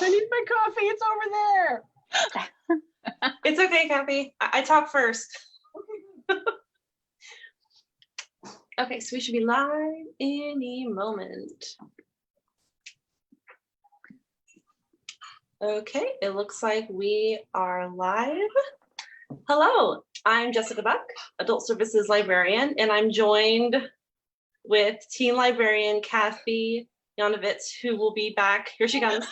I need my coffee. It's over there. It's okay, Cathy. I talk first. Okay, so we should be live any moment. Okay, it looks like we are live. Hello, I'm Jessica Buck, Adult Services Librarian, and I'm joined with teen librarian Cathy Janovitz, who will be back. Here she comes.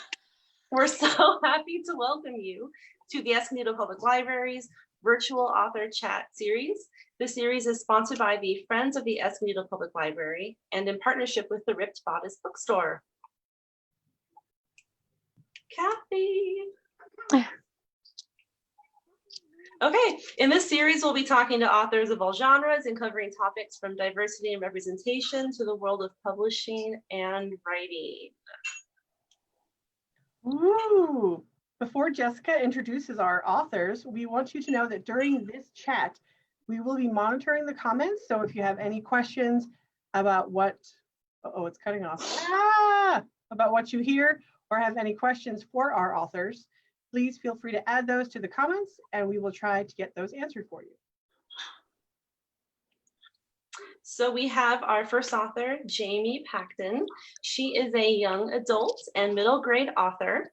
We're so happy to welcome you to the Escondido Public Library's virtual author chat series. The series is sponsored by the Friends of the Escondido Public Library and in partnership with the Ripped Bodice Bookstore. Cathy. Okay, in this series, we'll be talking to authors of all genres and covering topics from diversity and representation to the world of publishing and writing. Ooh. Before Jessica introduces our authors, we want you to know that during this chat, we will be monitoring the comments. So if you have any questions about what, it's cutting off, about what you hear, or have any questions for our authors, please feel free to add those to the comments and we will try to get those answered for you. So we have our first author, Jamie Pacton. She is a young adult and middle grade author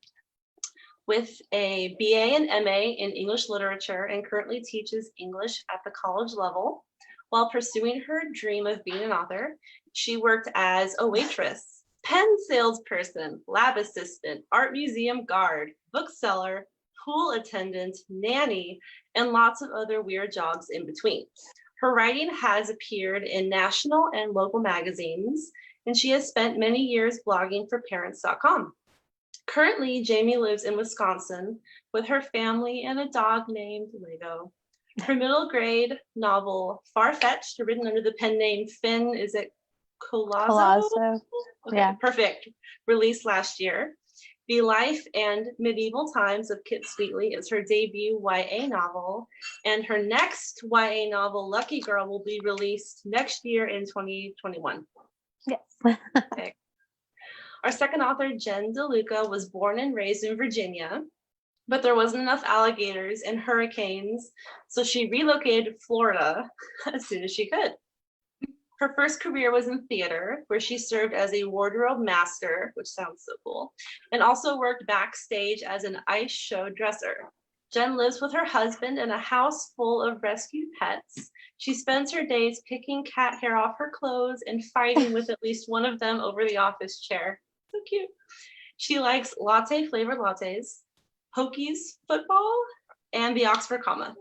with a BA and MA in English literature and currently teaches English at the college level. While pursuing her dream of being an author, she worked as a waitress, pen salesperson, lab assistant, art museum guard, bookseller, pool attendant, nanny, and lots of other weird jobs in between. Her writing has appeared in national and local magazines, and she has spent many years blogging for parents.com. Currently, Jamie lives in Wisconsin with her family and a dog named Lego. Her middle grade novel, Far-Fetched, written under the pen name Finn, is it Colazo? Okay, yeah. Perfect. Released last year. The Life and Medieval Times of Kit Sweetly is her debut YA novel, and her next YA novel, Lucky Girl, will be released next year in 2021. Yes. Okay. Our second author, Jen DeLuca, was born and raised in Virginia, but there wasn't enough alligators and hurricanes, so she relocated to Florida as soon as she could. Her first career was in theater, where she served as a wardrobe master, which sounds so cool, and also worked backstage as an ice show dresser. Jen lives with her husband in a house full of rescued pets. She spends her days picking cat hair off her clothes and fighting with at least one of them over the office chair. So cute. She likes latte flavored lattes, Hokies football, and the Oxford comma.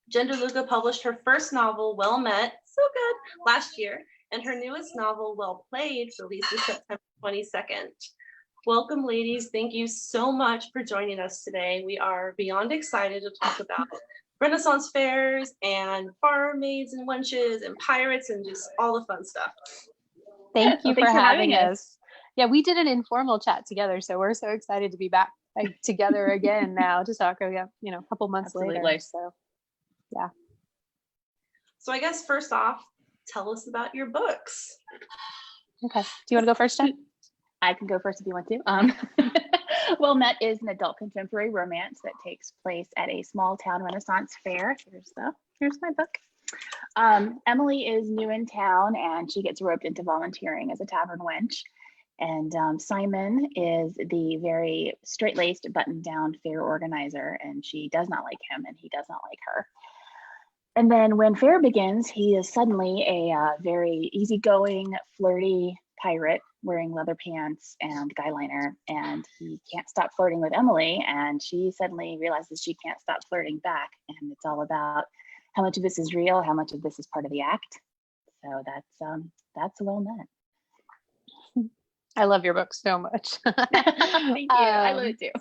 Jen DeLuca published her first novel, Well Met, so good, last year, and her newest novel, Well Played, releases September 22nd. Welcome, ladies. Thank you so much for joining us today. We are beyond excited to talk about Renaissance fairs and barmaids and wenches and pirates and just all the fun stuff. Thank you for having us. Yeah, we did an informal chat together, so we're so excited to be back together again now to talk about, a couple months later. So, yeah. So I guess first off, tell us about your books. Okay. Do you want to go first, Jen? I can go first if you want to. Well Met is an adult contemporary romance that takes place at a small town Renaissance fair. Here's my book. Emily is new in town and she gets roped into volunteering as a tavern wench. And Simon is the very straight-laced, buttoned-down fair organizer, and she does not like him and he does not like her. And then when fair begins, he is suddenly a very easygoing, flirty pirate wearing leather pants and guy liner, and he can't stop flirting with Emily, and she suddenly realizes she can't stop flirting back, and it's all about how much of this is real, how much of this is part of the act. So that's Well Met. I love your book so much. Thank you. I love it too.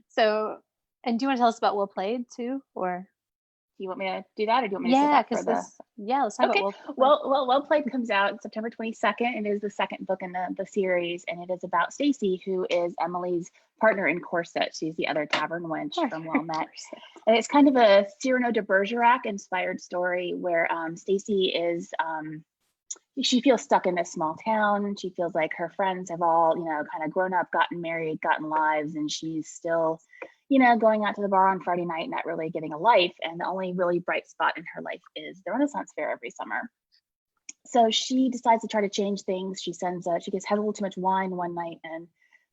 So, and do you want to tell us about Well Played too, or? Do you want me to do that, or do you want me to say that for the? Yeah, let's talk about Well Played comes out September 22nd. It is the second book in the series, and it is about Stacy, who is Emily's partner in corset. She's the other tavern wench from Well Met. And it's kind of a Cyrano de Bergerac inspired story where Stacy is she feels stuck in this small town. She feels like her friends have all, kind of grown up, gotten married, gotten lives, and she's still, going out to the bar on Friday night, not really getting a life. And the only really bright spot in her life is the Renaissance Fair every summer. So she decides to try to change things. She gets had a little too much wine one night and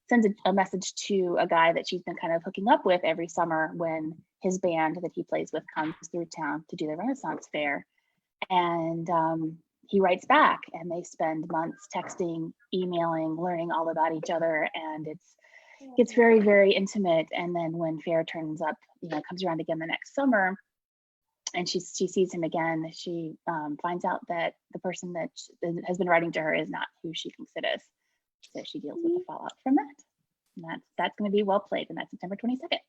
sends a message to a guy that she's been kind of hooking up with every summer when his band that he plays with comes through town to do the Renaissance Fair. And he writes back, and they spend months texting, emailing, learning all about each other, and it's very, very intimate. And then when fair turns up, comes around again the next summer, and she sees him again, she finds out that the person that has been writing to her is not who she thinks it is. So she deals with the fallout from that. And that's going to be well played, and that's September 22nd.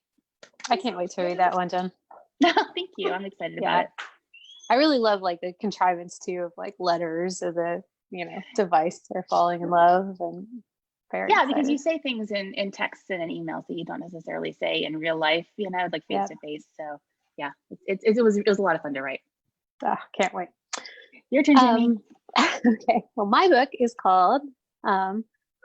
I can't wait to read that one, Jen. Thank you. I'm excited about it. I really love like the contrivance too of like letters of the device they're falling in love, and very excited. Because you say things in texts and in emails that you don't necessarily say in real life, like face to face. So yeah, it was a lot of fun to write. Can't wait. Your turn, Jamie. Okay. Well, my book is called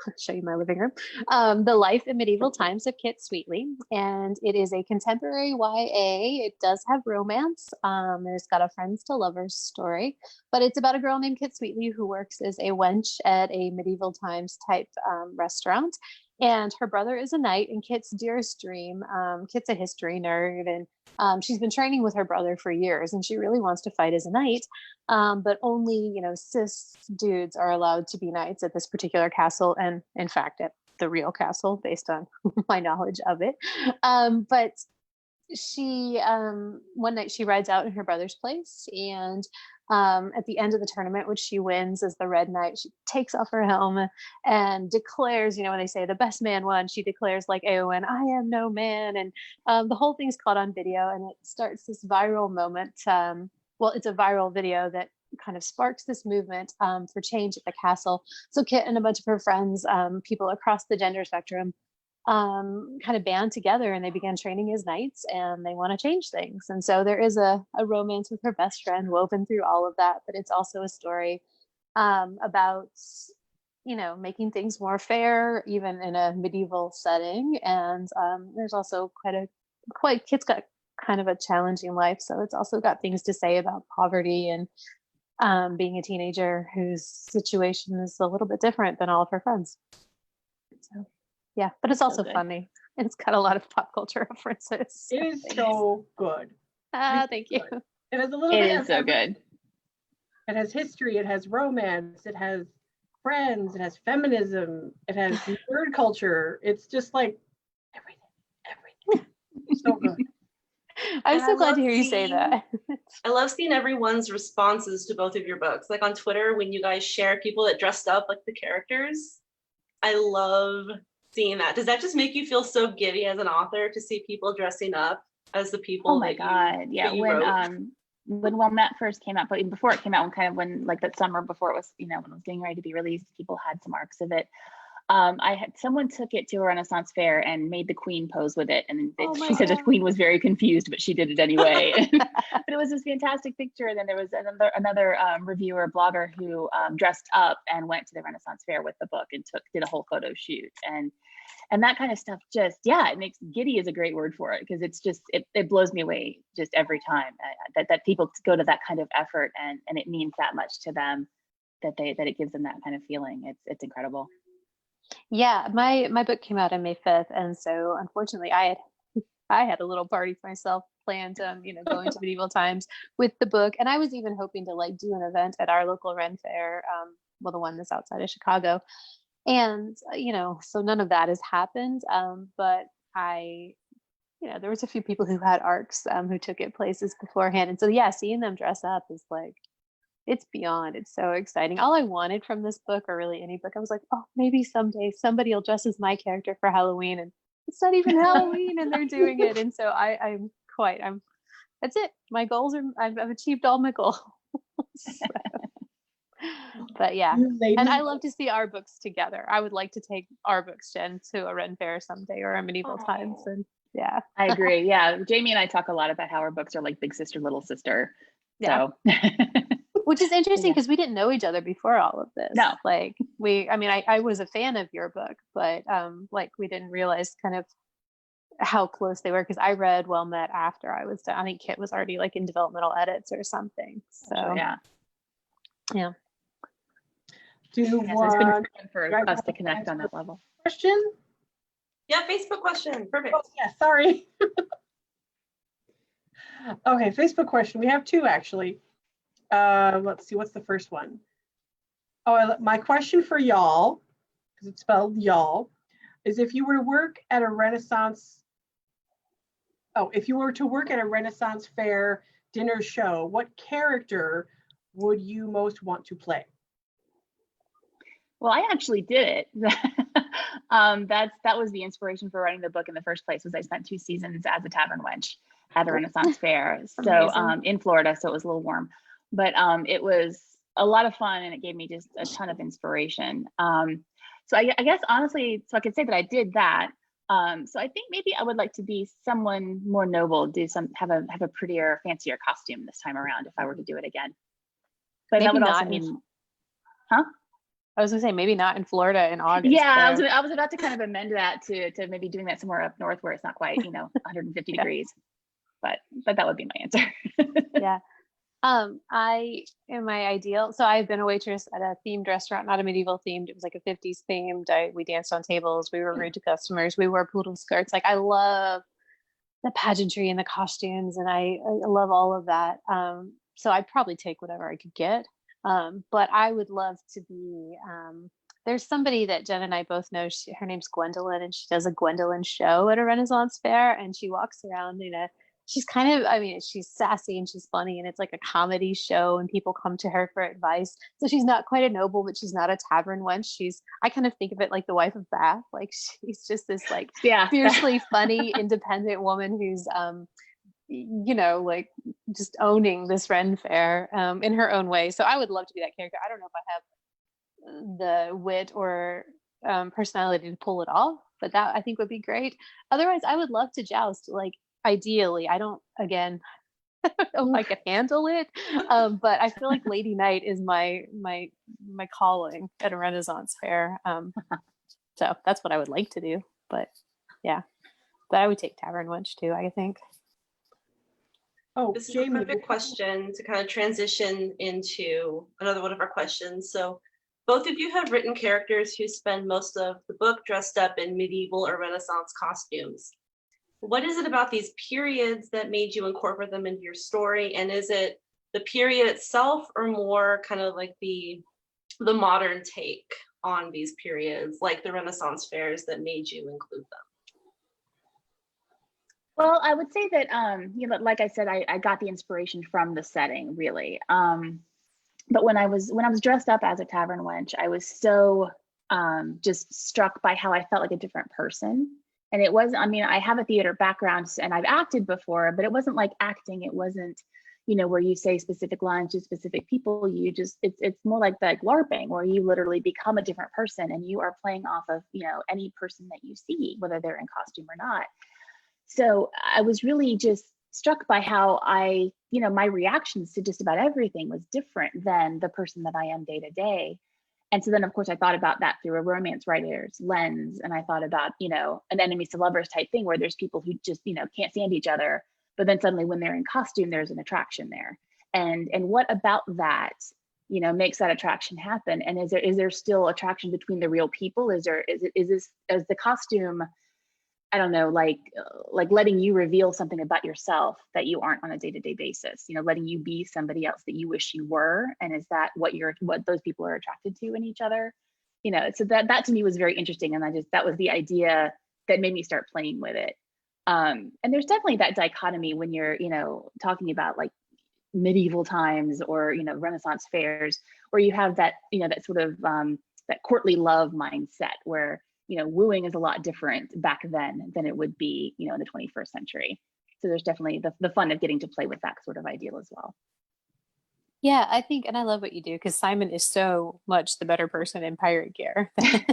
I'll show you my living room. The Life in Medieval Times of Kit Sweetly. And it is a contemporary YA. It does have romance. There's got a friends to lovers story, but it's about a girl named Kit Sweetly who works as a wench at a medieval times type restaurant. And her brother is a knight, and Kit's dearest dream, Kit's a history nerd, and she's been training with her brother for years, and she really wants to fight as a knight, but only, cis dudes are allowed to be knights at this particular castle, and in fact, at the real castle, based on my knowledge of it. But she, one night she rides out in her brother's place, and at the end of the tournament, which she wins as the Red Knight, she takes off her helm and declares, when they say the best man won, she declares like AON, I am no man. And the whole thing's caught on video, and it starts this viral moment. It's a viral video that kind of sparks this movement for change at the castle. So Kit and a bunch of her friends, people across the gender spectrum, kind of band together, and they began training as knights, and they want to change things. And so there is a romance with her best friend woven through all of that, but it's also a story about making things more fair even in a medieval setting. And there's also Kit's got kind of a challenging life, so it's also got things to say about poverty and being a teenager whose situation is a little bit different than all of her friends. So yeah, but it's also funny. And it's got a lot of pop culture references. It is so good. Thank you. It has a little bit. It is so good. It has history. It has romance. It has friends. It has feminism. It has nerd culture. It's just like everything. So good. I'm so glad to hear you say that. I love seeing everyone's responses to both of your books. Like on Twitter, when you guys share people that dressed up like the characters, I love seeing that. Does that just make you feel so giddy as an author to see people dressing up as the people? Oh my God. Yeah. When Matt first came out, but even before it came out, when like that summer before it was, when it was getting ready to be released, people had some arcs of it. Someone took it to a Renaissance fair and made the queen pose with it, and she said the queen was very confused, but she did it anyway. But it was this fantastic picture. And then there was another reviewer, blogger, who dressed up and went to the Renaissance fair with the book and did a whole photo shoot, and that kind of stuff. Just it makes giddy is a great word for it, because it's just it blows me away just every time that people go to that kind of effort, and it means that much to them that it gives them that kind of feeling. It's incredible. Yeah, my book came out on May 5th, and so unfortunately I had a little party for myself planned, going to medieval times with the book, and I was even hoping to like do an event at our local Ren Fair, the one that's outside of Chicago, and so none of that has happened. But there was a few people who had arcs who took it places beforehand, and so yeah, seeing them dress up is like, it's so exciting. All I wanted from this book, or really any book, I was like, oh, maybe someday somebody will dress as my character for Halloween, and it's not even Halloween and they're doing it. And so that's it. My goals I've achieved all my goals. But yeah, and I love to see our books together. I would like to take our books, Jen, to a Ren Fair someday, or a medieval times. And yeah, I agree. Yeah, Jamie and I talk a lot about how our books are like big sister, little sister. Yeah. So Which is interesting Yeah. because we didn't know each other before all of this. No. Like I was a fan of your book, but like we didn't realize kind of how close they were because I read Well Met after I was done. I think Kit was already like in developmental edits or something. So Sure, yeah. Yeah. Do you Yeah, so it's been want fun for guys us want to to connect answer on that level. question? Yeah, Facebook question. Perfect. Oh, yeah, sorry. Okay, Facebook question. We have two actually. Let's see, what's the first one? Oh, my question for y'all, because it's spelled y'all, is if you were to work at a Renaissance, if you were to work at a Renaissance fair dinner show, what character would you most want to play? Well, I actually did it. That was the inspiration for writing the book in the first place. Was I spent 2 seasons as a tavern wench at a Renaissance fair, so in Florida, so it was a little warm, but it was a lot of fun and it gave me just a ton of inspiration. So I guess honestly, so I could say that I did that. So I think maybe I would like to be someone more noble, have a prettier, fancier costume this time around if I were to do it again. But Maybe that would not also mean, huh? I was gonna say maybe not in Florida in August. Yeah, I was about to kind of amend that to maybe doing that somewhere up north where it's not quite 150 degrees. But that would be my answer. Yeah. I in my ideal, so I've been a waitress at a themed restaurant, not a medieval themed. It was like a 50s themed. We danced on tables. We were rude to customers. We wore poodle skirts. Like I love the pageantry and the costumes, and I love all of that. So I'd probably take whatever I could get. But I would love to be. There's somebody that Jen and I both know. Her name's Gwendolyn, and she does a Gwendolyn show at a Renaissance fair, and she walks around in a. She's kind of, I mean, she's sassy and she's funny and it's like a comedy show and people come to her for advice. So she's not quite a noble, but she's not a tavern wench. I kind of think of it like the wife of Bath. Like she's just this like fiercely funny, independent woman who's, like just owning this Ren fair in her own way. So I would love to be that character. I don't know if I have the wit or personality to pull it off, but that I think would be great. Otherwise, I would love to joust. Like, ideally, I don't know if I could handle it, but I feel like Lady Knight is my calling at a Renaissance fair. So that's what I would like to do. But yeah, but I would take Tavern Wench too, I think. Oh, This is Jamie, a perfect question to kind of transition into another one of our questions. So both of you have written characters who spend most of the book dressed up in medieval or Renaissance costumes. What is it about these periods that made you incorporate them into your story? And is it the period itself or more kind of like the modern take on these periods, like the Renaissance fairs, that made you include them? Well, I would say that, like I said, I got the inspiration from the setting, really. But when I was dressed up as a tavern wench, I was so just struck by how I felt like a different person. And it wasn't, I mean, I have a theater background and I've acted before, but it wasn't like acting. It wasn't, where you say specific lines to specific people. It's more like LARPing, where you literally become a different person and you are playing off of, any person that you see, whether they're in costume or not. So I was really just struck by how my reactions to just about everything was different than the person that I am day to day. And so then, of course, I thought about that through a romance writer's lens. And I thought about, an enemies to lovers type thing where there's people who just, can't stand each other. But then suddenly when they're in costume, there's an attraction there. And what about that, makes that attraction happen? And is there still attraction between the real people? Is the costume, I don't know, like letting you reveal something about yourself that you aren't on a day-to-day basis, letting you be somebody else that you wish you were. And is that what those people are attracted to in each other? So that to me was very interesting. And that was the idea that made me start playing with it. And there's definitely that dichotomy when you're, talking about like medieval times or, Renaissance fairs, where you have that, that sort of that courtly love mindset where, wooing is a lot different back then than it would be, in the 21st century. So there's definitely the fun of getting to play with that sort of ideal as well. Yeah, I think, and I love what you do because Simon is so much the better person in pirate gear than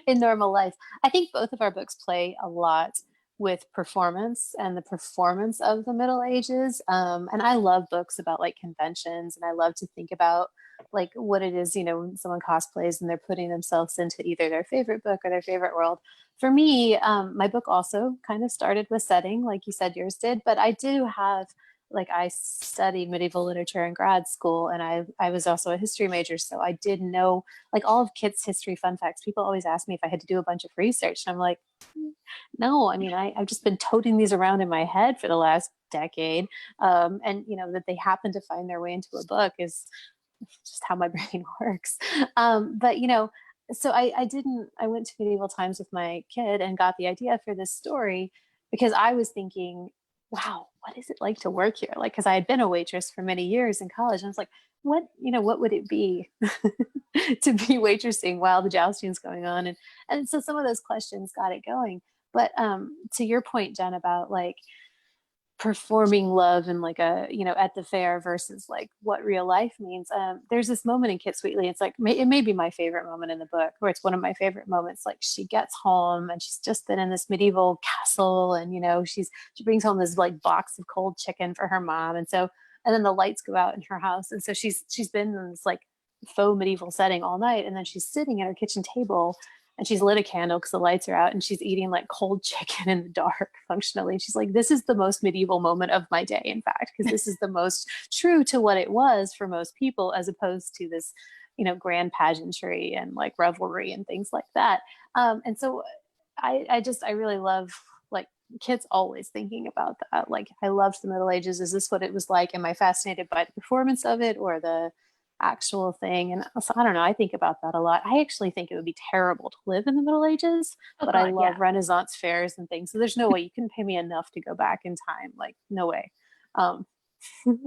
in normal life. I think both of our books play a lot with performance and the performance of the Middle Ages. And I love books about like conventions, and I love to think about like what it is, when someone cosplays and they're putting themselves into either their favorite book or their favorite world. For me, my book also kind of started with setting, like you said yours did, but I do have, like, I studied medieval literature in grad school, and I was also a history major. So I did know like all of Kit's history fun facts. People always ask me if I had to do a bunch of research. And I'm like, no, I mean, I've just been toting these around in my head for the last decade. And, that they happen to find their way into a book is just how my brain works. But, so I went to medieval times with my kid and got the idea for this story because I was thinking, wow, what is it like to work here? Like, because I had been a waitress for many years in college, and I was like, what would it be to be waitressing while the jousting's going on? And so some of those questions got it going. But to your point, Jen, about like performing love and like at the fair versus like what real life means. There's this moment in Kit Sweetly. It's like, it may be my favorite moment in the book, where it's one of my favorite moments. Like she gets home and she's just been in this medieval castle, and she brings home this like box of cold chicken for her mom. And then the lights go out in her house. And so she's been in this like faux medieval setting all night. And then she's sitting at her kitchen table, and she's lit a candle because the lights are out, and she's eating like cold chicken in the dark functionally. And she's like, this is the most medieval moment of my day, in fact, because this is the most true to what it was for most people, as opposed to this, grand pageantry and like revelry and things like that. And so I really love, like, kids always thinking about that. Like, I loved the Middle Ages. Is this what it was like? Am I fascinated by the performance of it or the actual thing? And so I don't know, I think about that a lot. I actually think it would be terrible to live in the Middle Ages, but I love Renaissance fairs and things. So there's no way you can pay me enough to go back in time. Like, no way.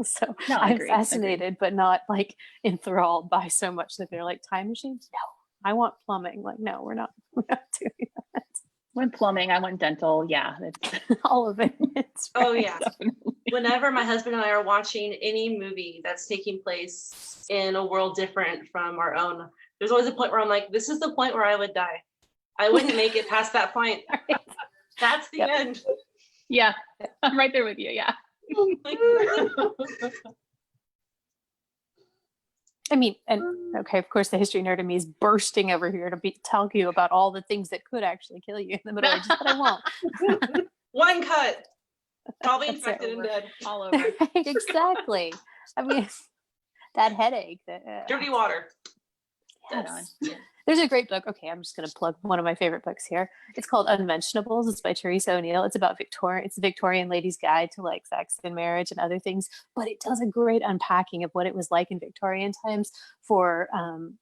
So No, I'm agreed, fascinated, but not like enthralled by so much that they're like time machines. No, I want plumbing. Like, no, we're not doing that. When plumbing, I went dental. Yeah, it's All of it. Oh yeah. definitely. Whenever my husband and I are watching any movie that's taking place in a world different from our own, there's always a point where I'm like, this is the point where I would die. I wouldn't make it past that point. Right. That's the end. Yeah, I'm right there with you. Yeah. I mean, and okay, of course, the history nerd in me is bursting over here to tell you about all the things that could actually kill you in the Middle Ages, but I won't. One cut. Probably That's infected and over. dead. All over. Right, exactly. I mean, that headache. Dirty water. Dead on. Yes. Yeah. There's a great book. Okay, I'm just going to plug one of my favorite books here. It's called Unmentionables. It's by Teresa O'Neill. It's about It's a Victorian lady's guide to like sex and marriage and other things. But it does a great unpacking of what it was like in Victorian times for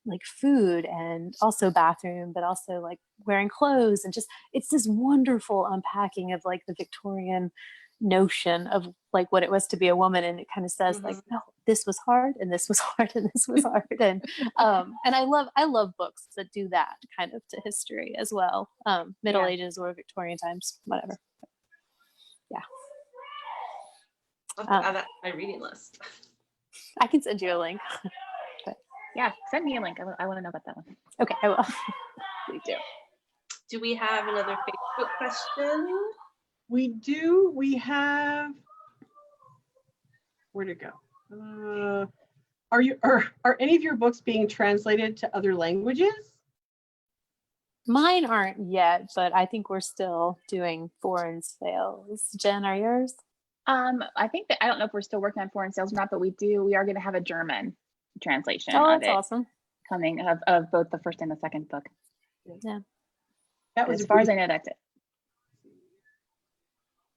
like food and also bathroom, but also like wearing clothes, and just it's this wonderful unpacking of like the Victorian notion of like what it was to be a woman. And it kind of says like, no, this was hard, and this was hard, and this was hard. And I love books that do that kind of to history as well. Middle Ages or Victorian times, whatever. Yeah. I'll have to add that to my reading list. I can send you a link. Yeah, send me a link. I want to know about that one. Okay, I will. Please do. Do we have another Facebook question? We do. We have. Where'd it go? Are any of your books being translated to other languages? Mine aren't yet, but I think we're still doing foreign sales. Jen, are yours? I think that I don't know if we're still working on foreign sales or not, but we are going to have a German translation Oh, of that's it awesome. coming of both the first and the second book. Yeah. That But was as far as I know, that's it. I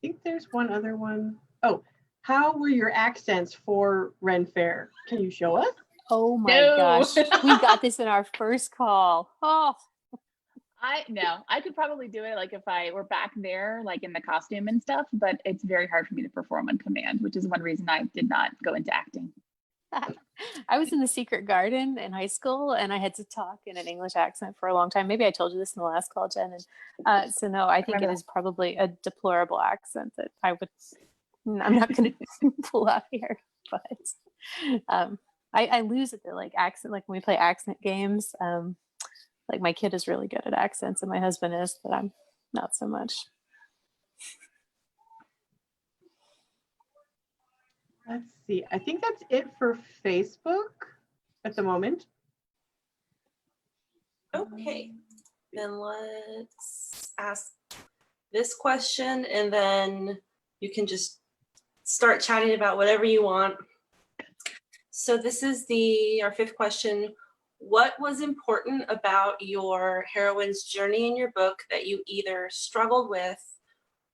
think there's one other one. Oh, how were your accents for Ren Fair? Can you show us? Oh my No. gosh. We got this in our first call. Oh, I could probably do it like if I were back there, like in the costume and stuff, but it's very hard for me to perform on command, which is one reason I did not go into acting. I was in the Secret Garden in high school, and I had to talk in an English accent for a long time. Maybe I told you this in the last call, Jen. And so no, I think it is probably a deplorable accent that I'm not going to pull out here. But I lose at the like accent, like when we play accent games. Like my kid is really good at accents, and my husband is, but I'm not so much. Let's see. I think that's it for Facebook at the moment. Okay, then let's ask this question, and then you can just start chatting about whatever you want. So this is our fifth question. What was important about your heroine's journey in your book that you either struggled with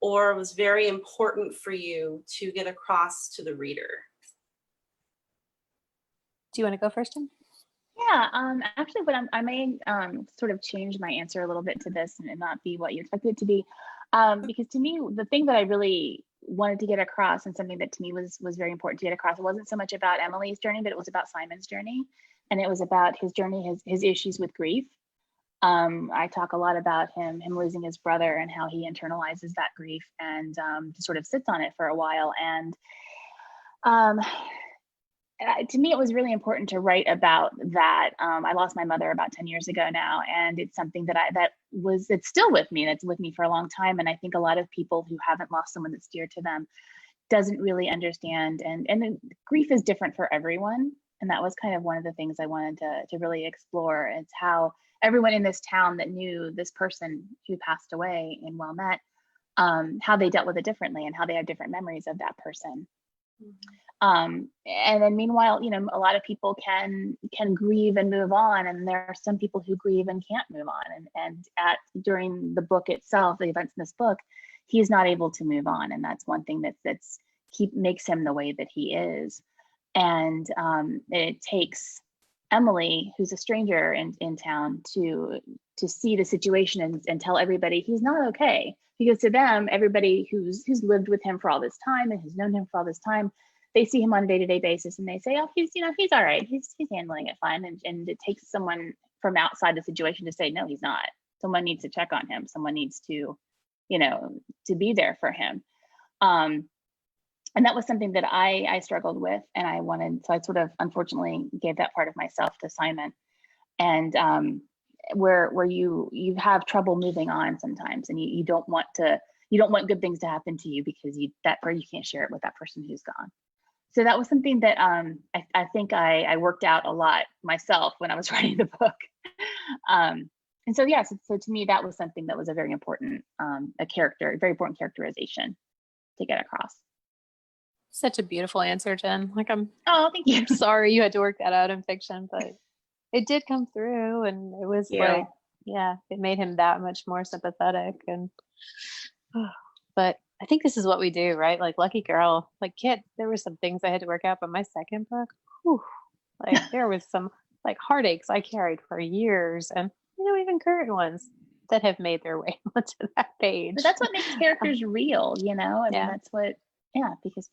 or was very important for you to get across to the reader? Do you want to go first, Tim? Yeah, actually, I may sort of change my answer a little bit to this and not be what you expected it to be, because to me, the thing that I really wanted to get across, and something that to me was very important to get across, it wasn't so much about Emily's journey, but it was about Simon's journey, and it was about his journey, his issues with grief. I talk a lot about him losing his brother and how he internalizes that grief and just sort of sits on it for a while. And to me, it was really important to write about that. I lost my mother about 10 years ago now, and it's something it's still with me, and it's with me for a long time. And I think a lot of people who haven't lost someone that's dear to them doesn't really understand. And grief is different for everyone. And that was kind of one of the things I wanted to really explore. It's how everyone in this town that knew this person who passed away in Wilmette, how they dealt with it differently and how they have different memories of that person. And then meanwhile, a lot of people can grieve and move on, and there are some people who grieve and can't move on. And during the book itself, the events in this book, he's not able to move on, and that's one thing that's makes him the way that he is. And it takes Emily, who's a stranger in town, to see the situation and tell everybody he's not okay, because to them, everybody who's lived with him for all this time and who's known him for all this time, they see him on a day-to-day basis and they say, oh, he's all right, he's handling it fine. And it takes someone from outside the situation to say, no, he's not. Someone needs to check on him. Someone needs to be there for him. And that was something that I struggled with, and so I sort of unfortunately gave that part of myself to Simon. And where you have trouble moving on sometimes, and you don't want good things to happen to you because you can't share it with that person who's gone. So that was something that I think I worked out a lot myself when I was writing the book. And so so to me, that was something that was a very important very important characterization to get across. Such a beautiful answer, Jen. Oh, thank you. I'm sorry you had to work that out in fiction, but it did come through, and it was it made him that much more sympathetic. And but I think this is what we do, right? Like Lucky Girl, Kit, there were some things I had to work out, but my second book, there was some heartaches I carried for years, and even current ones that have made their way onto that page. But that's what makes characters real, that's what. Yeah, because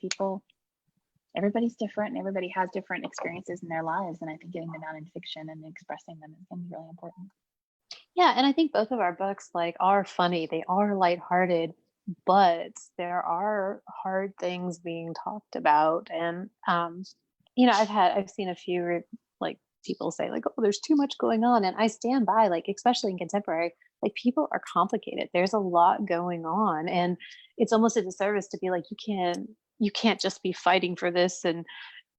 everybody's different and everybody has different experiences in their lives. And I think getting them out in fiction and expressing them is going to be really important. Yeah, and I think both of our books are funny. They are lighthearted, but there are hard things being talked about. And, I've seen a few people say oh, there's too much going on. And I stand by, especially in contemporary, people are complicated. There's a lot going on, and it's almost a disservice to be you can't just be fighting for this. And,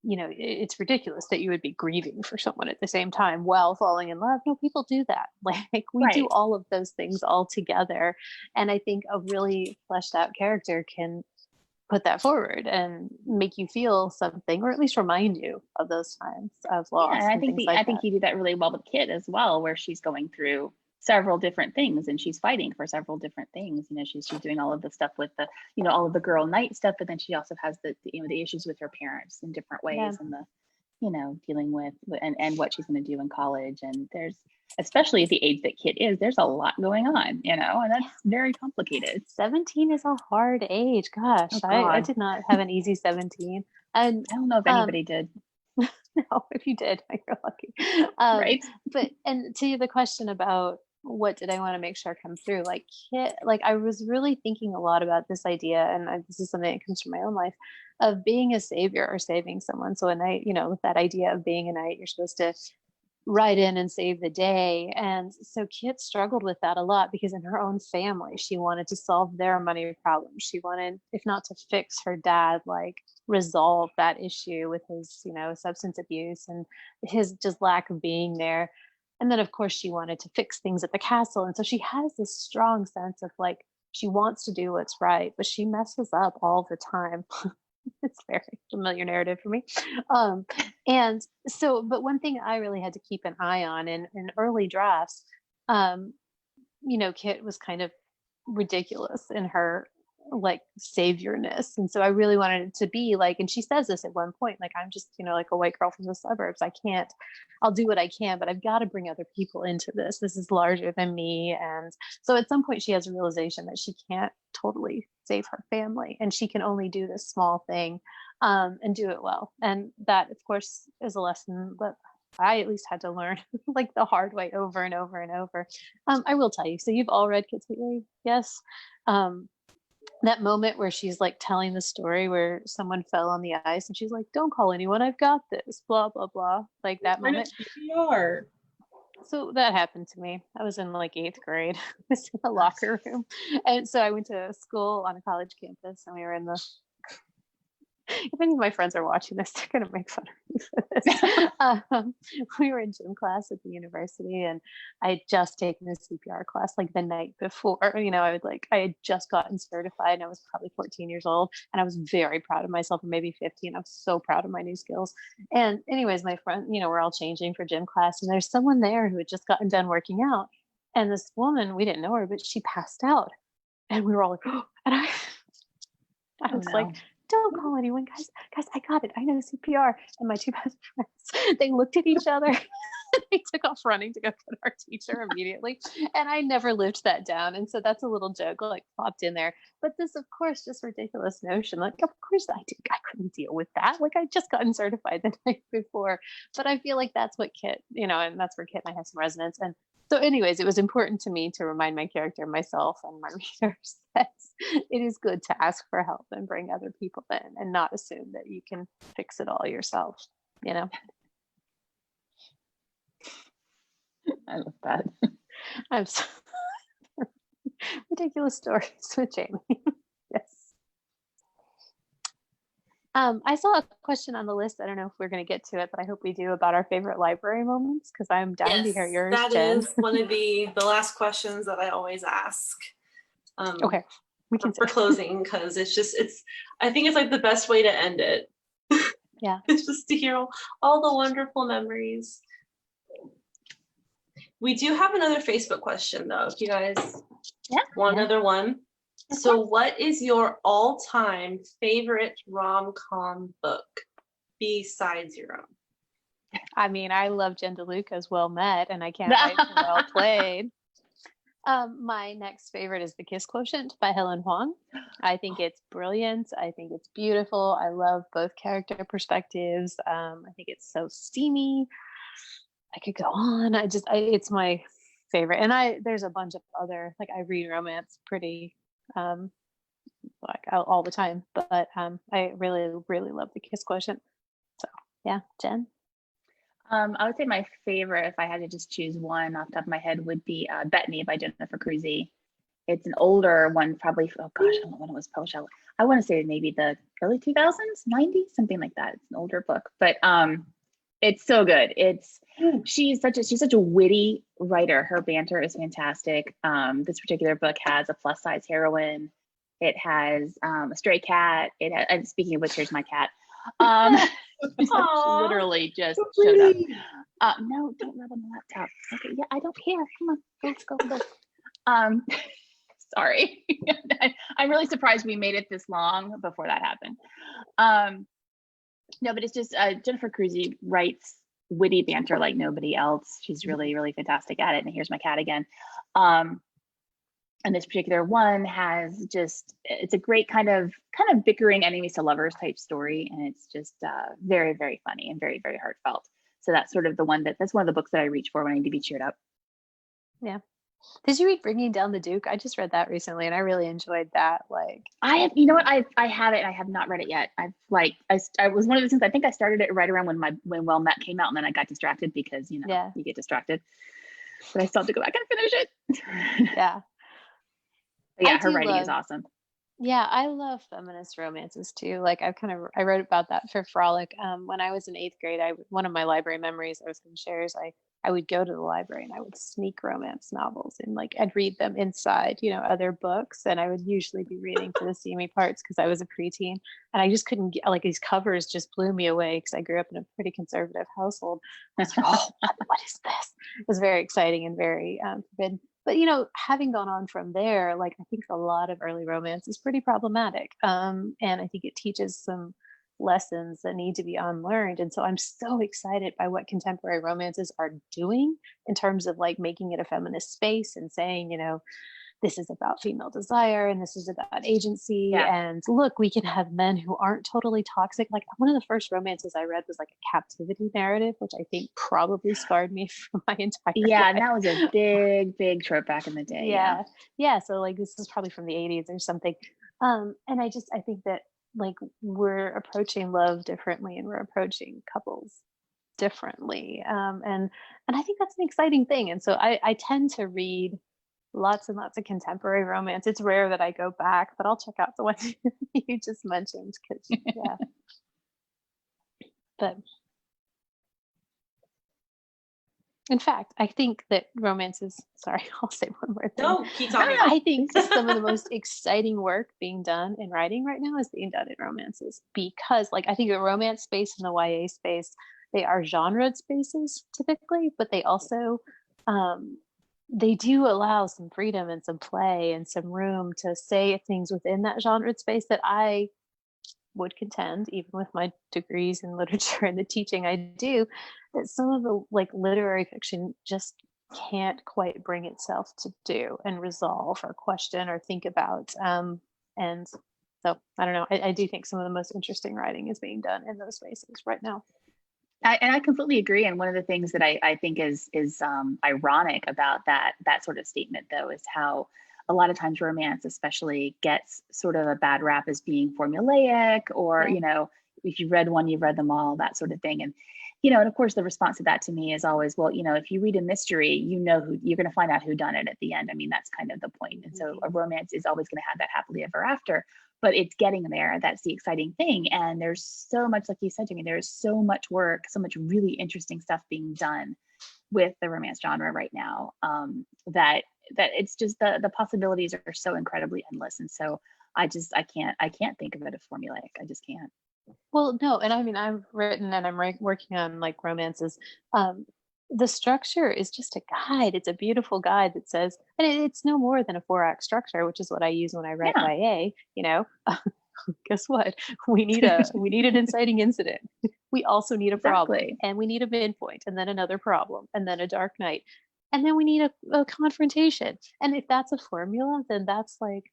it's ridiculous that you would be grieving for someone at the same time while falling in love. No, people do that. We do all of those things all together. And I think a really fleshed out character can put that forward and make you feel something, or at least remind you of those times of loss. Yeah, and I think you do that really well with Kit as well, where she's going through several different things and she's fighting for several different things. She's doing all of the stuff with the all of the girl night stuff, but then she also has the issues with her parents in different ways, and the dealing with and what she's going to do in college. And there's, especially at the age that Kit is, there's a lot going on, and that's very complicated. 17 is a hard age. Gosh, I did not have an easy 17. And I don't know if anybody did. No, if you did, you're lucky. Right. But, and to the question about what did I want to make sure come through, Kit, I was really thinking a lot about this idea, and this is something that comes from my own life, of being a savior or saving someone. So a knight, with that idea of being a knight, you're supposed to ride in and save the day. And so Kit struggled with that a lot because in her own family, she wanted to solve their money problems. She wanted, if not to fix her dad, like resolve that issue with his, substance abuse and his just lack of being there. And then of course she wanted to fix things at the castle. And so she has this strong sense of like, she wants to do what's right, but she messes up all the time. It's a very familiar narrative for me. And so, but one thing I really had to keep an eye on in early drafts, Kit was kind of ridiculous in her like saviorness. And so I really wanted it to be like, and she says this at one point, like, I'm just, like a white girl from the suburbs. I'll do what I can, but I've got to bring other people into this. This is larger than me. And so at some point she has a realization that she can't totally save her family and she can only do this small thing and do it well. And that of course is a lesson that I at least had to learn like the hard way over and over and over. I will tell you, so you've all read Kit Sweetly? Yes. That moment where she's like telling the story where someone fell on the ice and she's like, don't call anyone, I've got this, blah, blah, blah. Like that moment. CPR. So that happened to me. I was in like 8th grade. I was in the locker room. And so I went to school on a college campus and we were in the, if any of my friends are watching this, they're going to make fun of me for this. We were in gym class at the university and I had just taken a CPR class like the night before, I had just gotten certified and I was probably 14 years old and I was very proud of myself, or maybe 15. I was so proud of my new skills. And anyways, my friend, we're all changing for gym class and there's someone there who had just gotten done working out. And this woman, we didn't know her, but she passed out. And we were all like, oh, and I was like, don't call anyone, guys, I got it. I know CPR. And my two best friends, they looked at each other. They took off running to go get our teacher immediately. And I never lived that down. And so that's a little joke like popped in there. But this, of course, just ridiculous notion. Like, of course I couldn't deal with that. Like I just gotten certified the night before. But I feel like that's what Kit, and that's where Kit and I have some resonance. And so anyways, it was important to me to remind my character, myself, and my readers that it is good to ask for help and bring other people in and not assume that you can fix it all yourself, I love that. I'm so ridiculous stories with Jamie. Yes. I saw a question on the list. I don't know if we're going to get to it, but I hope we do, about our favorite library moments, because I'm down to hear yours, that Jen. is one of the last questions that I always ask. Okay, we can for closing, because I think it's like the best way to end it. Yeah. It's just to hear all the wonderful memories. We do have another Facebook question though, if you guys want another one. So what is your all-time favorite rom-com book besides your own? I mean, I love Jen DeLuca's Well Met, and I can't wait for Well Played. My next favorite is The Kiss Quotient by Helen Wong. I think it's brilliant. I think it's beautiful. I love both character perspectives. I think it's so steamy. I could go on. It's my favorite. And there's a bunch of other, like I read romance pretty like all the time, but I really, really love The Kiss Quotient. So yeah, Jen. I would say my favorite, if I had to just choose one off the top of my head, would be Bettany by Jennifer Cruzy. It's an older one, probably, oh gosh, I don't know when it was published. I want to say maybe the early 2000s, 90s, something like that. It's an older book, but it's so good. She's such a witty writer. Her banter is fantastic. This particular book has a plus size heroine. It has a stray cat. And speaking of which, here's my cat. Literally just showed up. No, don't rub on the laptop. Okay, yeah, I don't care. Come on, let's go. Sorry. I'm really surprised we made it this long before that happened. No, but it's just Jennifer Cruzy writes witty banter like nobody else. She's really, really fantastic at it. And here's my cat again. And this particular one has it's a great kind of bickering enemies to lovers type story. And it's just very, very funny and very, very heartfelt. So that's sort of that's one of the books that I reach for when I need to be cheered up. Yeah. Did you read Bringing Down the Duke? I just read that recently and I really enjoyed that. Like, I have, you know what, I have it. I have not read it yet. I've like, I was one of those things. I think I started it right around when Well Met came out, and then I got distracted because yeah, you get distracted. But I still have to go back and finish it. yeah. But yeah, I her do writing is love, awesome. yeah, I love feminist romances too. Like I wrote about that for Frolic. When I was in 8th grade, one of my library memories I was going to share is I would go to the library and I would sneak romance novels and like I'd read them inside, other books, and I would usually be reading to the steamy parts because I was a preteen, and I just couldn't get like these covers just blew me away because I grew up in a pretty conservative household. I was like, oh, what is this? It was very exciting and very forbidden. But having gone on from there, like I think a lot of early romance is pretty problematic, and I think it teaches some lessons that need to be unlearned. And so I'm so excited by what contemporary romances are doing in terms of like making it a feminist space and saying, this is about female desire and this is about agency. Yeah. And look, we can have men who aren't totally toxic. Like one of the first romances I read was like a captivity narrative, which I think probably scarred me for my entire Yeah, life. and that was a big trope back in the day. Yeah. So like this is probably from the 80s or something. And I think that like we're approaching love differently and we're approaching couples differently. And I think that's an exciting thing. And so I tend to read lots and lots of contemporary romance. It's rare that I go back, but I'll check out the ones you just mentioned because yeah. But in fact, I think that romances, sorry, I'll say one more thing. No, keep talking. I think some of the most exciting work being done in writing right now is being done in romances because like I think the romance space and the YA space, they are genre spaces typically, but they also they do allow some freedom and some play and some room to say things within that genre space that I would contend, even with my degrees in literature and the teaching I do, that some of the like literary fiction just can't quite bring itself to do and resolve or question or think about. And so I don't know. I do think some of the most interesting writing is being done in those spaces right now. I completely agree. And one of the things that I think is ironic about that sort of statement, though, is how a lot of times romance especially gets sort of a bad rap as being formulaic or, if you've read one, you've read them all, that sort of thing. And, and of course, the response to that to me is always, well, if you read a mystery, who you're going to find out who done it at the end. I mean, that's kind of the point. And so a romance is always going to have that happily ever after. But it's getting there. That's the exciting thing. And there's so much, like you said, Jimmy, there's so much work, so much really interesting stuff being done with the romance genre right now, that it's just the possibilities are so incredibly endless. And so I can't think of it as formulaic. I just can't. Well, no, and I mean, I've written and I'm working on like romances. The structure is just a guide. It's a beautiful guide that says, and it's no more than a 4-act structure, which is what I use when I write YA. Guess what? We need an inciting incident. We also need a problem, and we need a midpoint, and then another problem, and then a dark night, and then we need a confrontation. And if that's a formula, then that's like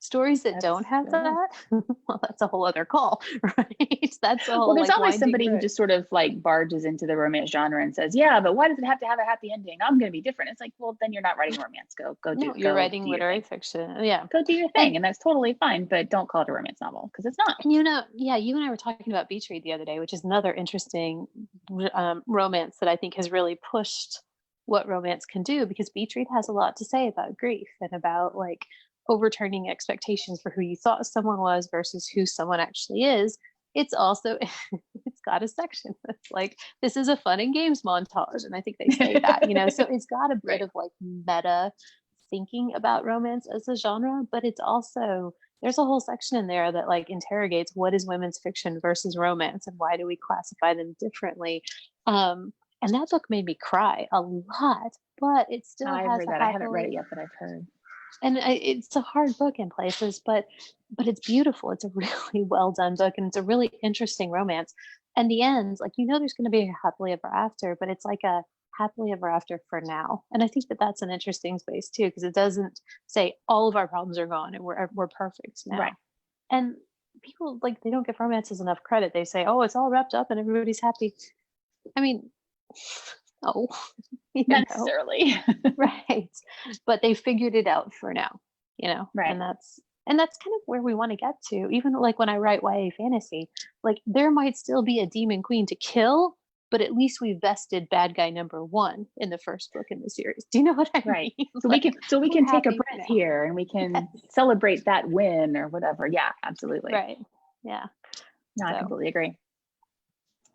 stories that don't have that. Well, that's a whole other call, right? That's a whole. Well, there's always somebody who just sort of like barges into the romance genre and says, "Yeah, but why does it have to have a happy ending? I'm going to be different." It's like, well, then you're not writing romance. You're writing literary fiction. Yeah, go do your thing, and that's totally fine. But don't call it a romance novel because it's not. And you and I were talking about Beach Read the other day, which is another interesting romance that I think has really pushed what romance can do, because Beach Read has a lot to say about grief and about like overturning expectations for who you thought someone was versus who someone actually is. It's also it's got a section that's like, this is a fun and games montage, and I think they say that, so it's got a bit of like meta thinking about romance as a genre, but it's also, there's a whole section in there that like interrogates what is women's fiction versus romance and why do we classify them differently. And that book made me cry a lot, but it still has heard that. I haven't read it yet, but I've heard. And it's a hard book in places, but it's beautiful. It's a really well done book, and it's a really interesting romance. And the end, like, there's going to be a happily ever after, but it's like a happily ever after for now. And I think that that's an interesting space too, because it doesn't say all of our problems are gone and we're perfect now. Right. And people, like, they don't give romances enough credit. They say, oh, it's all wrapped up and everybody's happy. I mean, No, you Not know? necessarily. Right. But they figured it out for now, you know, Right. and that's kind of where we want to get to. Even like when I write YA fantasy, like there might still be a demon queen to kill, but at least we vested bad guy number 1 in the first book in the series. Do you know what I Right. mean? So Like, we we're can take a happy for breath now. here and we can Yes. celebrate that win or whatever. Yeah, absolutely. Right. Yeah. No, I So, completely agree.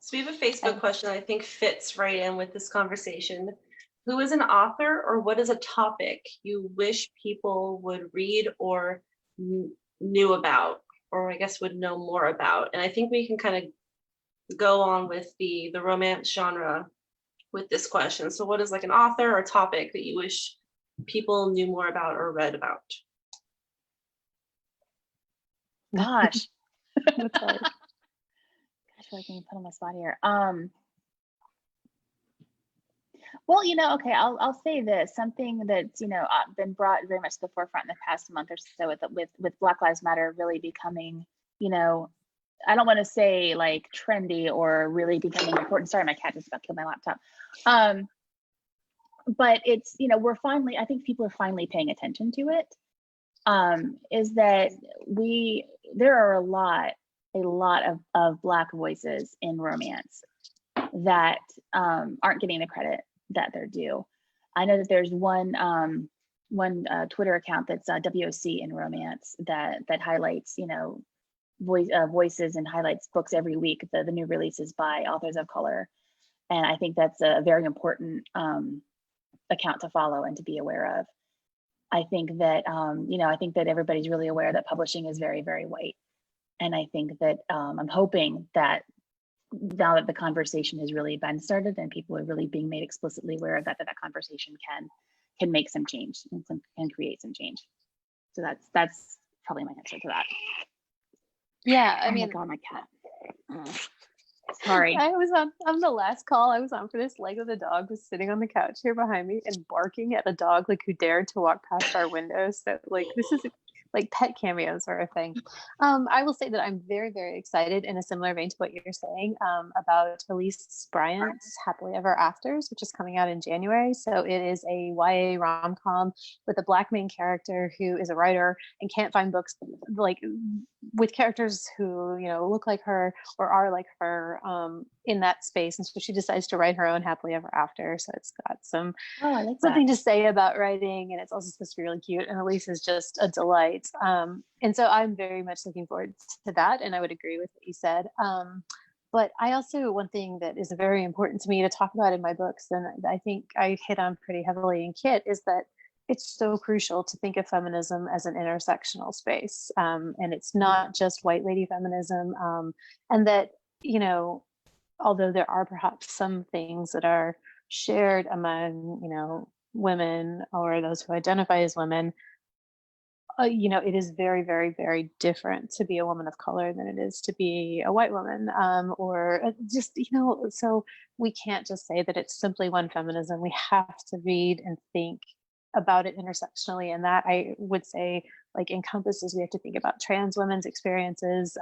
So we have a Facebook question that I think fits right in with this conversation. Who is an author, or what is a topic you wish people would read or knew about, or I guess would know more about? And I think we can kind of go on with the romance genre with this question. So what is like an author or topic that you wish people knew more about or read about? Gosh. that's hard. Gosh, what can you put on the spot here? Well, okay, I'll say this, something that's, been brought very much to the forefront in the past month or so with Black Lives Matter really becoming, I don't want to say like trendy or really becoming important. Sorry, my cat just about killed my laptop. But it's, I think people are finally paying attention to it. Is that there are a lot of Black voices in romance that aren't getting the credit that they're due. I know that there's one Twitter account that's WOC in romance that highlights, voices and highlights books every week, the new releases by authors of color. And I think that's a very important account to follow and to be aware of. I think that, I think that everybody's really aware that publishing is very, very white. And I think that I'm hoping that now that the conversation has really been started and people are really being made explicitly aware of that conversation can make some change and create some change. So that's probably my answer to that. Yeah, I Oh mean, my God, my cat. Sorry. I was on the last call I was on for this. Lego the dog was sitting on the couch here behind me and barking at a dog like who dared to walk past our windows. So like this is like pet cameos are a thing. I will say that I'm very, very excited in a similar vein to what you're saying about Elise Bryant's Happily Ever Afters, which is coming out in January. So it is a YA rom-com with a Black main character who is a writer and can't find books like with characters who, look like her or are like her in that space. And so she decides to write her own Happily Ever After. So it's got something to say about writing, and it's also supposed to be really cute. And Elise is just a delight. And so I'm very much looking forward to that. And I would agree with what you said. But I also, one thing that is very important to me to talk about in my books, and I think I hit on pretty heavily in Kit, is that it's so crucial to think of feminism as an intersectional space. And it's not just white lady feminism. And that, although there are perhaps some things that are shared among, women or those who identify as women, it is very, very, very different to be a woman of color than it is to be a white woman, or just, so we can't just say that it's simply one feminism. We have to read and think about it intersectionally. And that I would say like encompasses, we have to think about trans women's experiences.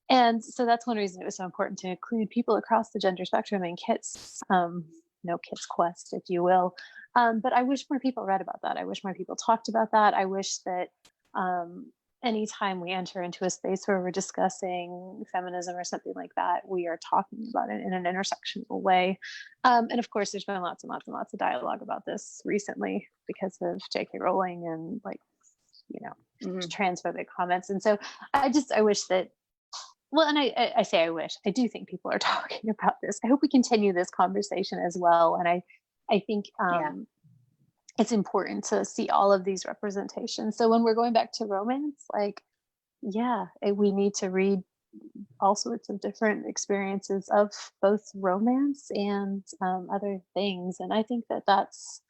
And so that's one reason it was so important to include people across the gender spectrum in Kit's, Kit's quest, if you will. But I wish more people read about that. I wish more people talked about that. I wish that anytime we enter into a space where we're discussing feminism or something like that, we are talking about it in an intersectional way. And of course, there's been lots and lots and lots of dialogue about this recently because of J.K. Rowling and transphobic comments. And so I wish that, well, and I say I wish, I do think people are talking about this. I hope we continue this conversation as well. And I think it's important to see all of these representations. So when we're going back to romance, we need to read all sorts of different experiences of both romance and other things. And I think that that's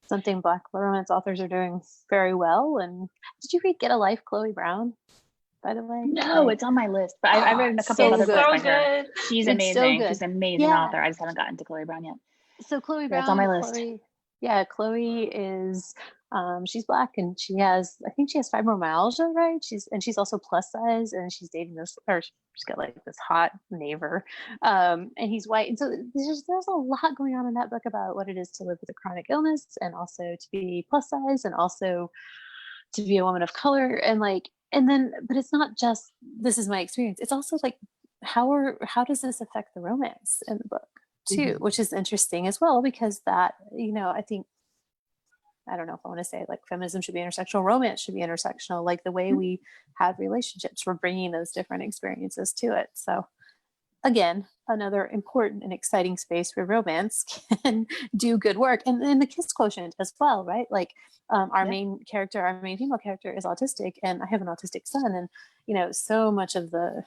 something Black romance authors are doing very well. And did you read Get a Life, Chloe Brown, by the way? No, it's on my list, but I read a couple of other books by her. She's amazing. She's an amazing author. I just haven't gotten to Chloe Brown yet. So Chloe Brown, it's on my list. Chloe is She's Black, and I think she has fibromyalgia, right? She's also plus size, and she's dating this, or she's got like this hot neighbor, and he's white. And so there's a lot going on in that book about what it is to live with a chronic illness, and also to be plus size, and also to be a woman of color, and but it's not just, this is my experience. It's also like, how does this affect the romance in the book too, which is interesting as well, because that, I think, I don't know if I want to say like feminism should be intersectional, romance should be intersectional, like the way we have relationships, we're bringing those different experiences to it. So again, another important and exciting space where romance can do good work. And then the kiss quotient as well, right? Like our main female character is autistic, and I have an autistic son, and so much of this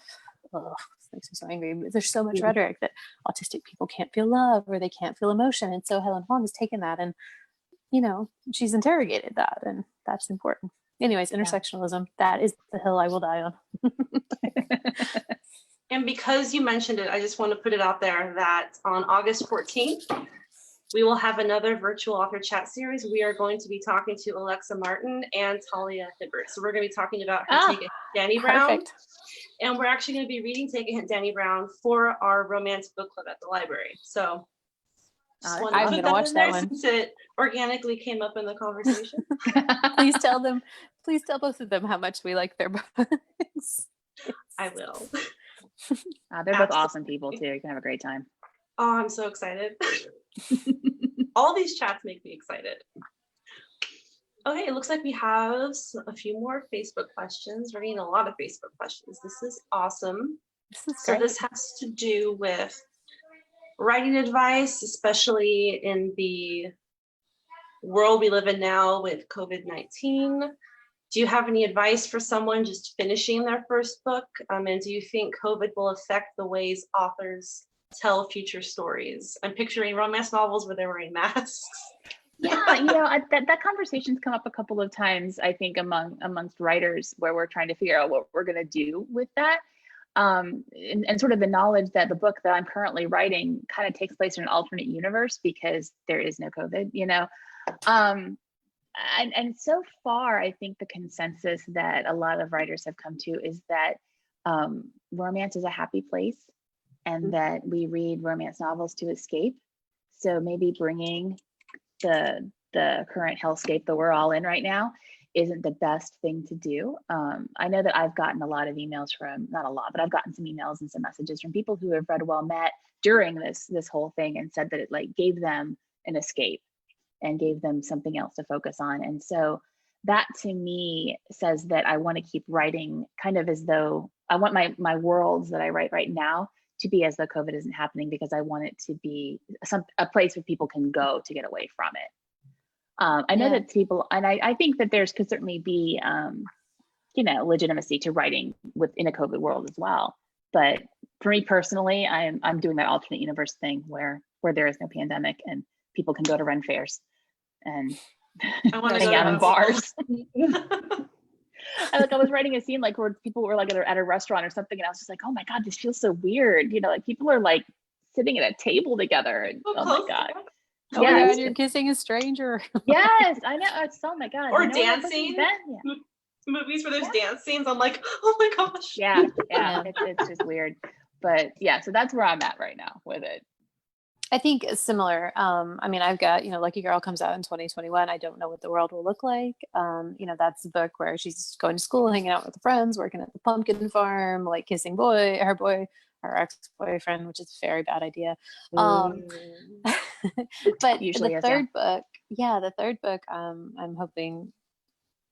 makes me so angry, but there's so much rhetoric that autistic people can't feel love or they can't feel emotion. And so Helen Wong has taken that and she's interrogated that, and that's important. Anyways, intersectionalism, that is the hill I will die on. And because you mentioned it, I just want to put it out there that on August 14th, we will have another virtual author chat series. We are going to be talking to Alexa Martin and Talia Hibbert. So we're going to be talking about her Take a Hint, Danny Brown. Perfect. And we're actually going to be reading Take a Hint, Danny Brown for our romance book club at the library. So I'm going to watch that one. Since it organically came up in the conversation. Please tell both of them how much we like their books. I will. They're both awesome people too. You can have a great time. Oh, I'm so excited. All these chats make me excited. Okay, it looks like we have a few more Facebook questions. We're getting a lot of Facebook questions. This is awesome. This has to do with writing advice, especially in the world we live in now with COVID-19. Do you have any advice for someone just finishing their first book? And do you think COVID will affect the ways authors tell future stories? I'm picturing romance novels where they're wearing masks. Yeah, that conversation's come up a couple of times, I think, amongst writers, where we're trying to figure out what we're going to do with that. And sort of the knowledge that the book that I'm currently writing kind of takes place in an alternate universe because there is no COVID, And so far, I think the consensus that a lot of writers have come to is that romance is a happy place, and that we read romance novels to escape. So maybe bringing the current hellscape that we're all in right now isn't the best thing to do. I know that I've gotten a lot of emails not a lot, but I've gotten some emails and some messages from people who have read Well Met during this whole thing and said that it like gave them an escape and gave them something else to focus on. And so that to me says that I want to keep writing kind of as though I want my worlds that I write right now to be as though COVID isn't happening, because I want it to be a place where people can go to get away from it. I know that people, and I think that there's could certainly be, legitimacy to writing within a COVID world as well. But for me personally, I'm doing that alternate universe thing where there is no pandemic and people can go to Ren fairs and hang out in bars. I was writing a scene like where people were like at a restaurant or something, and I was just like, oh my God, this feels so weird. Like people are like sitting at a table together. And, oh my God. Oh my God, you're kissing a stranger. Yes, I know. It's oh my God. Or dancing. Movies where there's dance scenes. I'm like, oh my gosh. Yeah. It's just weird. But yeah, so that's where I'm at right now with it. I think it's similar. I've got, Lucky Girl comes out in 2021. I don't know what the world will look like. That's the book where she's going to school, hanging out with her friends, working at the pumpkin farm, like kissing her ex-boyfriend, which is a very bad idea. But usually the third book, I'm hoping,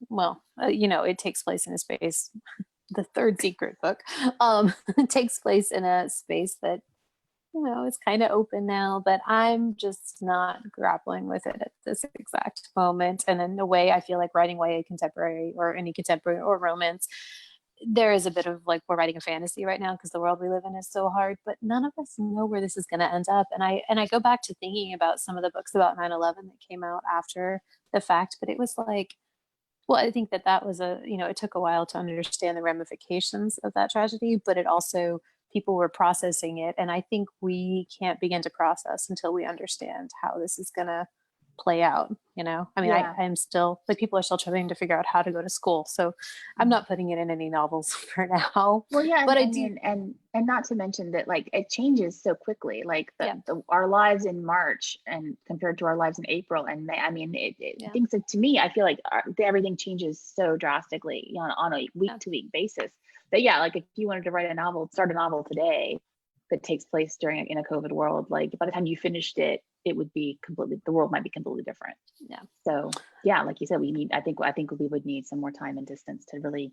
it takes place in a space, the third secret book, takes place in a space that, it's kind of open now, but I'm just not grappling with it at this exact moment. And in a way, I feel like writing YA contemporary or any contemporary or romance, there is a bit of like, we're writing a fantasy right now because the world we live in is so hard, but none of us know where this is going to end up. And I go back to thinking about some of the books about 9/11 that came out after the fact, but it was like, well, I think that was it took a while to understand the ramifications of that tragedy, but it also, people were processing it. And I think we can't begin to process until we understand how this is going to play out, you know? I mean, Yeah. I'm still, like, people are still trying to figure out how to go to school. So I'm not putting it in any novels for now. Well, yeah, But and I I do, mean, and not to mention that like it changes so quickly. Like Yeah. our lives in March and compared to our lives in April and May. I mean, Yeah. things that to me, I feel like everything changes so drastically, you know, on a week to week basis. But yeah, like if you wanted to write a novel, start a novel today that takes place in a COVID world, like by the time you finished it, it would be the world might be completely different. Yeah. So yeah, like you said, I think we would need some more time and distance to really,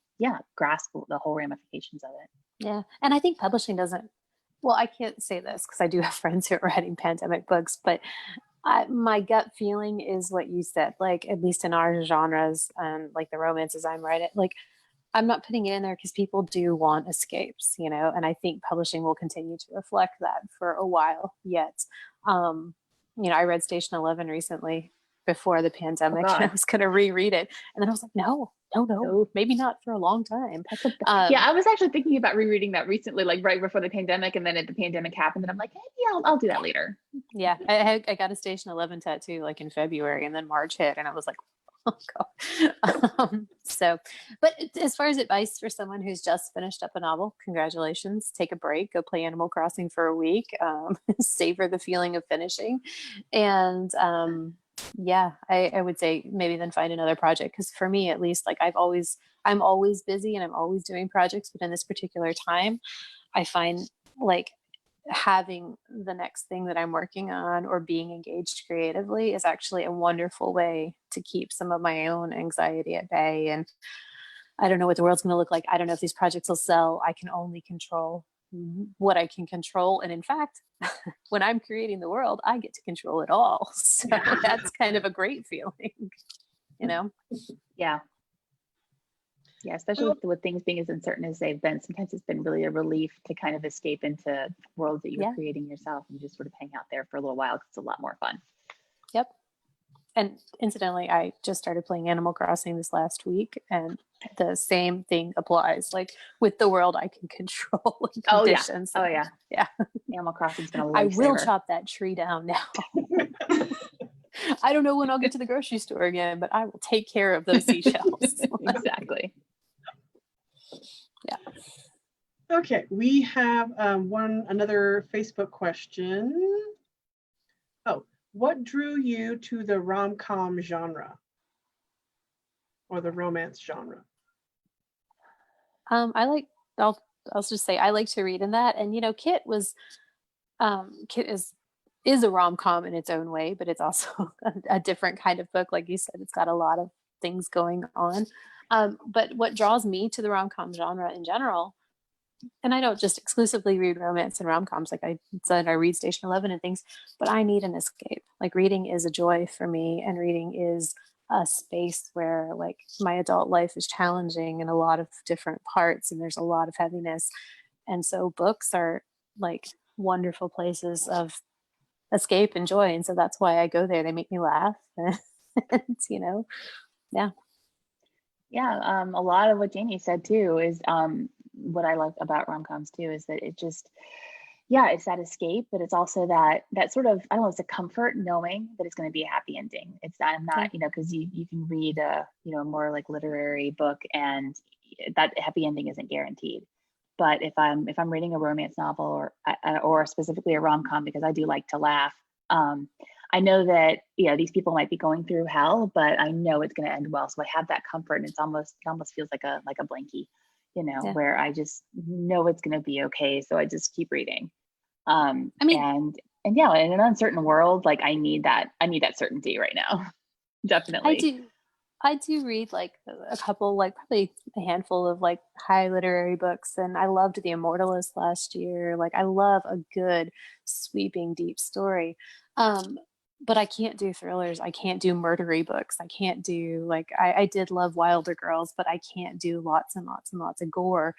grasp the whole ramifications of it. Yeah. And I think publishing doesn't, well, I can't say this because I do have friends who are writing pandemic books, but my gut feeling is what you said, like, at least in our genres and like the romances I'm writing, like, I'm not putting it in there because people do want escapes, you know, and I think publishing will continue to reflect that for a while yet. You know, I read Station 11 recently before the pandemic, and I was going to reread it. And then I was like, no, maybe not for a long time. Yeah, I was actually thinking about rereading that recently, like right before the pandemic. And then the pandemic happened, and I'm like, hey, I'll do that later. Yeah, I got a Station 11 tattoo like in February, and then March hit, and I was like, oh God. But as far as advice for someone who's just finished up a novel, congratulations. Take a break, go play Animal Crossing for a week, savor the feeling of finishing. And yeah, I would say maybe then find another project. Because for me, at least, like I'm always busy and I'm always doing projects. But in this particular time, I find like having the next thing that I'm working on or being engaged creatively is actually a wonderful way to keep some of my own anxiety at bay. And I don't know what the world's going to look like. I don't know if these projects will sell. I can only control what I can control. And in fact, when I'm creating the world, I get to control it all. So that's kind of a great feeling, you know? Yeah. Yeah, especially with things being as uncertain as they've been, sometimes it's been really a relief to kind of escape into worlds that you're creating yourself and just sort of hang out there for a little while because it's a lot more fun. Yep. And incidentally, I just started playing Animal Crossing this last week, and the same thing applies. Like with the world, I can control conditions. Oh yeah. Yeah. Animal Crossing's been a lifesaver. I will chop that tree down now. I don't know when I'll get to the grocery store again, but I will take care of those seashells. Exactly. Yeah. Okay, we have another Facebook question. Oh, what drew you to the rom-com genre or the romance genre? I'll just say I like to read in that, and you know, Kit is a rom-com in its own way, but it's also a different kind of book. Like you said, it's got a lot of things going on. But what draws me to the rom-com genre in general, and I don't just exclusively read romance and rom-coms, like I said, I read Station 11 and things, but I need an escape. Like reading is a joy for me, and reading is a space where like my adult life is challenging in a lot of different parts, and there's a lot of heaviness. And so books are like wonderful places of escape and joy. And so that's why I go there. They make me laugh. And, you know, yeah. Yeah, a lot of what Jamie said too is what I like about rom-coms too is that it just, it's that escape, but it's also that sort of, I don't know, it's a comfort knowing that it's going to be a happy ending. I'm not, because you can read a more like literary book and that happy ending isn't guaranteed. But if I'm reading a romance novel or specifically a rom-com, because I do like to laugh, I know that these people might be going through hell, but I know it's going to end well. So I have that comfort, and it almost feels like a blankie, where I just know it's going to be okay. So I just keep reading. And in an uncertain world, like I need that certainty right now. Definitely. I do read like a couple, like probably a handful of like high literary books, and I loved The Immortalist last year. Like I love a good sweeping deep story. But I can't do thrillers. I can't do murdery books. I can't do I did love Wilder Girls, but I can't do lots and lots and lots of gore.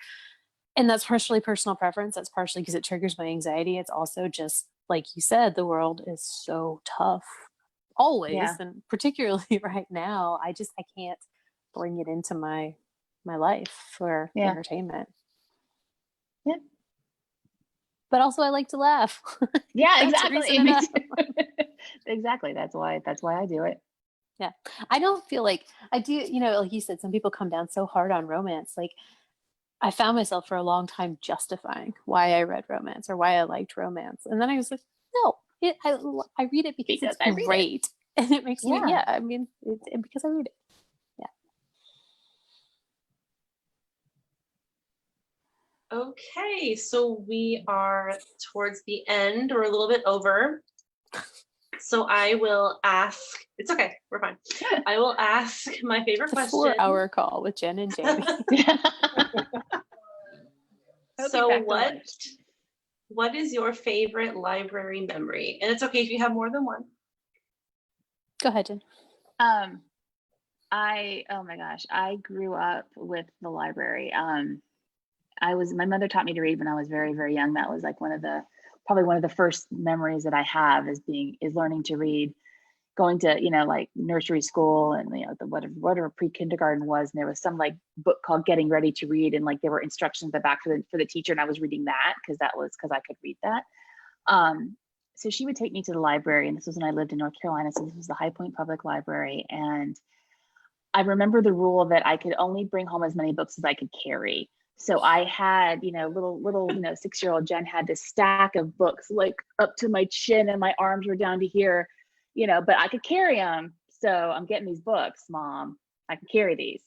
And that's partially personal preference. That's partially because it triggers my anxiety. It's also just like you said, the world is so tough always, and particularly right now. I can't bring it into my life for entertainment. Yeah. but also I like to laugh. Yeah, That's a exactly. reason Me enough. too. Exactly. That's why I do it. Yeah. I don't feel like I do, like you said, some people come down so hard on romance. Like I found myself for a long time justifying why I read romance or why I liked romance. And then I was like, no, I read it because Because it's I read it. great. And it makes me, Yeah. I mean, because I read it. Yeah. Okay, so we are towards the end or a little bit over. So I will ask, it's okay, we're fine. I will ask my favorite It's a question. 4-hour call with Jen and Jamie. So what is your favorite library memory? And it's okay if you have more than one. Go ahead, Jen. Oh my gosh, I grew up with the library. My mother taught me to read when I was very, very young. That was like probably one of the first memories that I have is learning to read, going to, like nursery school and, whatever pre-kindergarten was. And there was some like book called Getting Ready to Read. And like, there were instructions at the back for the teacher. And I was reading that because I could read that. So she would take me to the library, and this was when I lived in North Carolina. So this was the High Point Public Library. And I remember the rule that I could only bring home as many books as I could carry. So I had, little 6-year-old Jen had this stack of books like up to my chin, and my arms were down to here, but I could carry them. So I'm getting these books, Mom. I can carry these.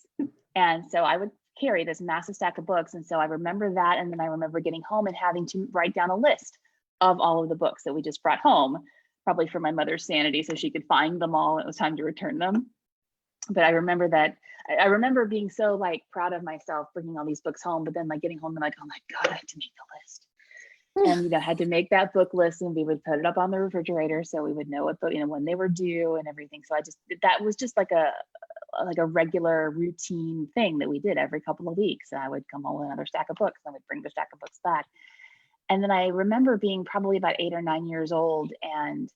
And so I would carry this massive stack of books. And so I remember that. And then I remember getting home and having to write down a list of all of the books that we just brought home, probably for my mother's sanity, so she could find them all. It was time to return them. But I remember being so like proud of myself bringing all these books home, but then like getting home and like, oh my God, I have to make the list. And had to make that book list, and we would put it up on the refrigerator so we would know what when they were due and everything. So that was just like a regular routine thing that we did every couple of weeks. And I would come home with another stack of books, and I would bring the stack of books back. And then I remember being probably about 8 or 9 years old and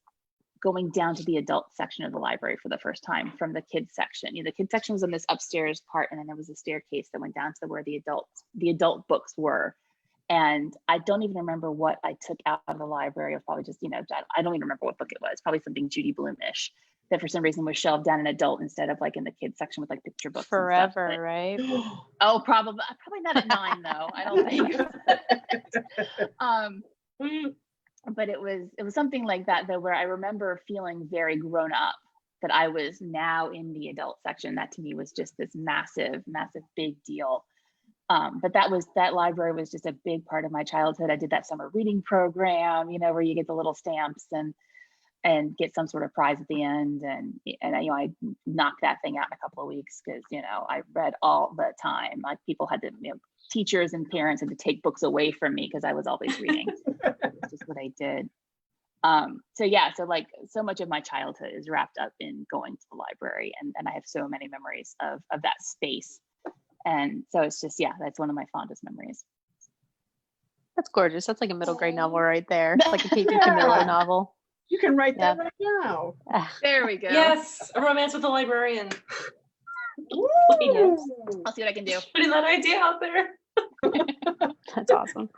going down to the adult section of the library for the first time from the kids section. The kids section was in this upstairs part, and then there was a staircase that went down to where the adult books were. And I don't even remember what I took out of the library. It was probably just, I don't even remember what book it was. Probably something Judy Blume-ish that for some reason was shelved down in adult instead of like in the kids section with like picture books. Forever, and stuff. right? Oh, probably not at 9 though. I don't think. But it was something like that though, where I remember feeling very grown up, that I was now in the adult section. That to me was just this massive, massive big deal. But that library was just a big part of my childhood. I did that summer reading program, where you get the little stamps and get some sort of prize at the end. And I knocked that thing out in a couple of weeks because, I read all the time. Like people had to, teachers and parents had to take books away from me because I was always reading. It's just what I did. So like so much of my childhood is wrapped up in going to the library, and I have so many memories of that space. And so it's just, that's one of my fondest memories. That's gorgeous. That's like a middle grade novel right there. Like a P.J. Camillo novel. You can write that right now. There we go. Yes, a romance with a librarian. Ooh. I'll see what I can do. Putting that idea out there. That's awesome.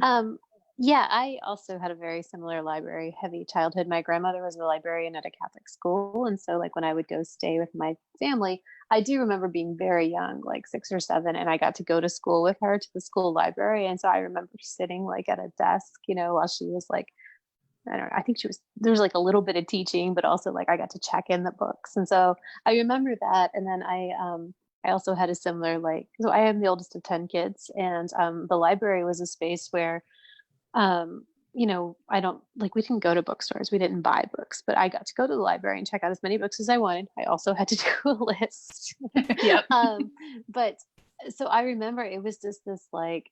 I also had a very similar library heavy childhood. My grandmother was a librarian at a Catholic school. And so like when I would go stay with my family, I do remember being very young, like 6 or 7, and I got to go to school with her to the school library. And so I remember sitting like at a desk, while she was like, I don't know, I think there was like a little bit of teaching, but also like I got to check in the books. And so I remember that. And then I also had a similar, so I am the oldest of 10 kids, and the library was a space where, we didn't go to bookstores, we didn't buy books, but I got to go to the library and check out as many books as I wanted. I also had to do a list. Yep. But so I remember it was just this it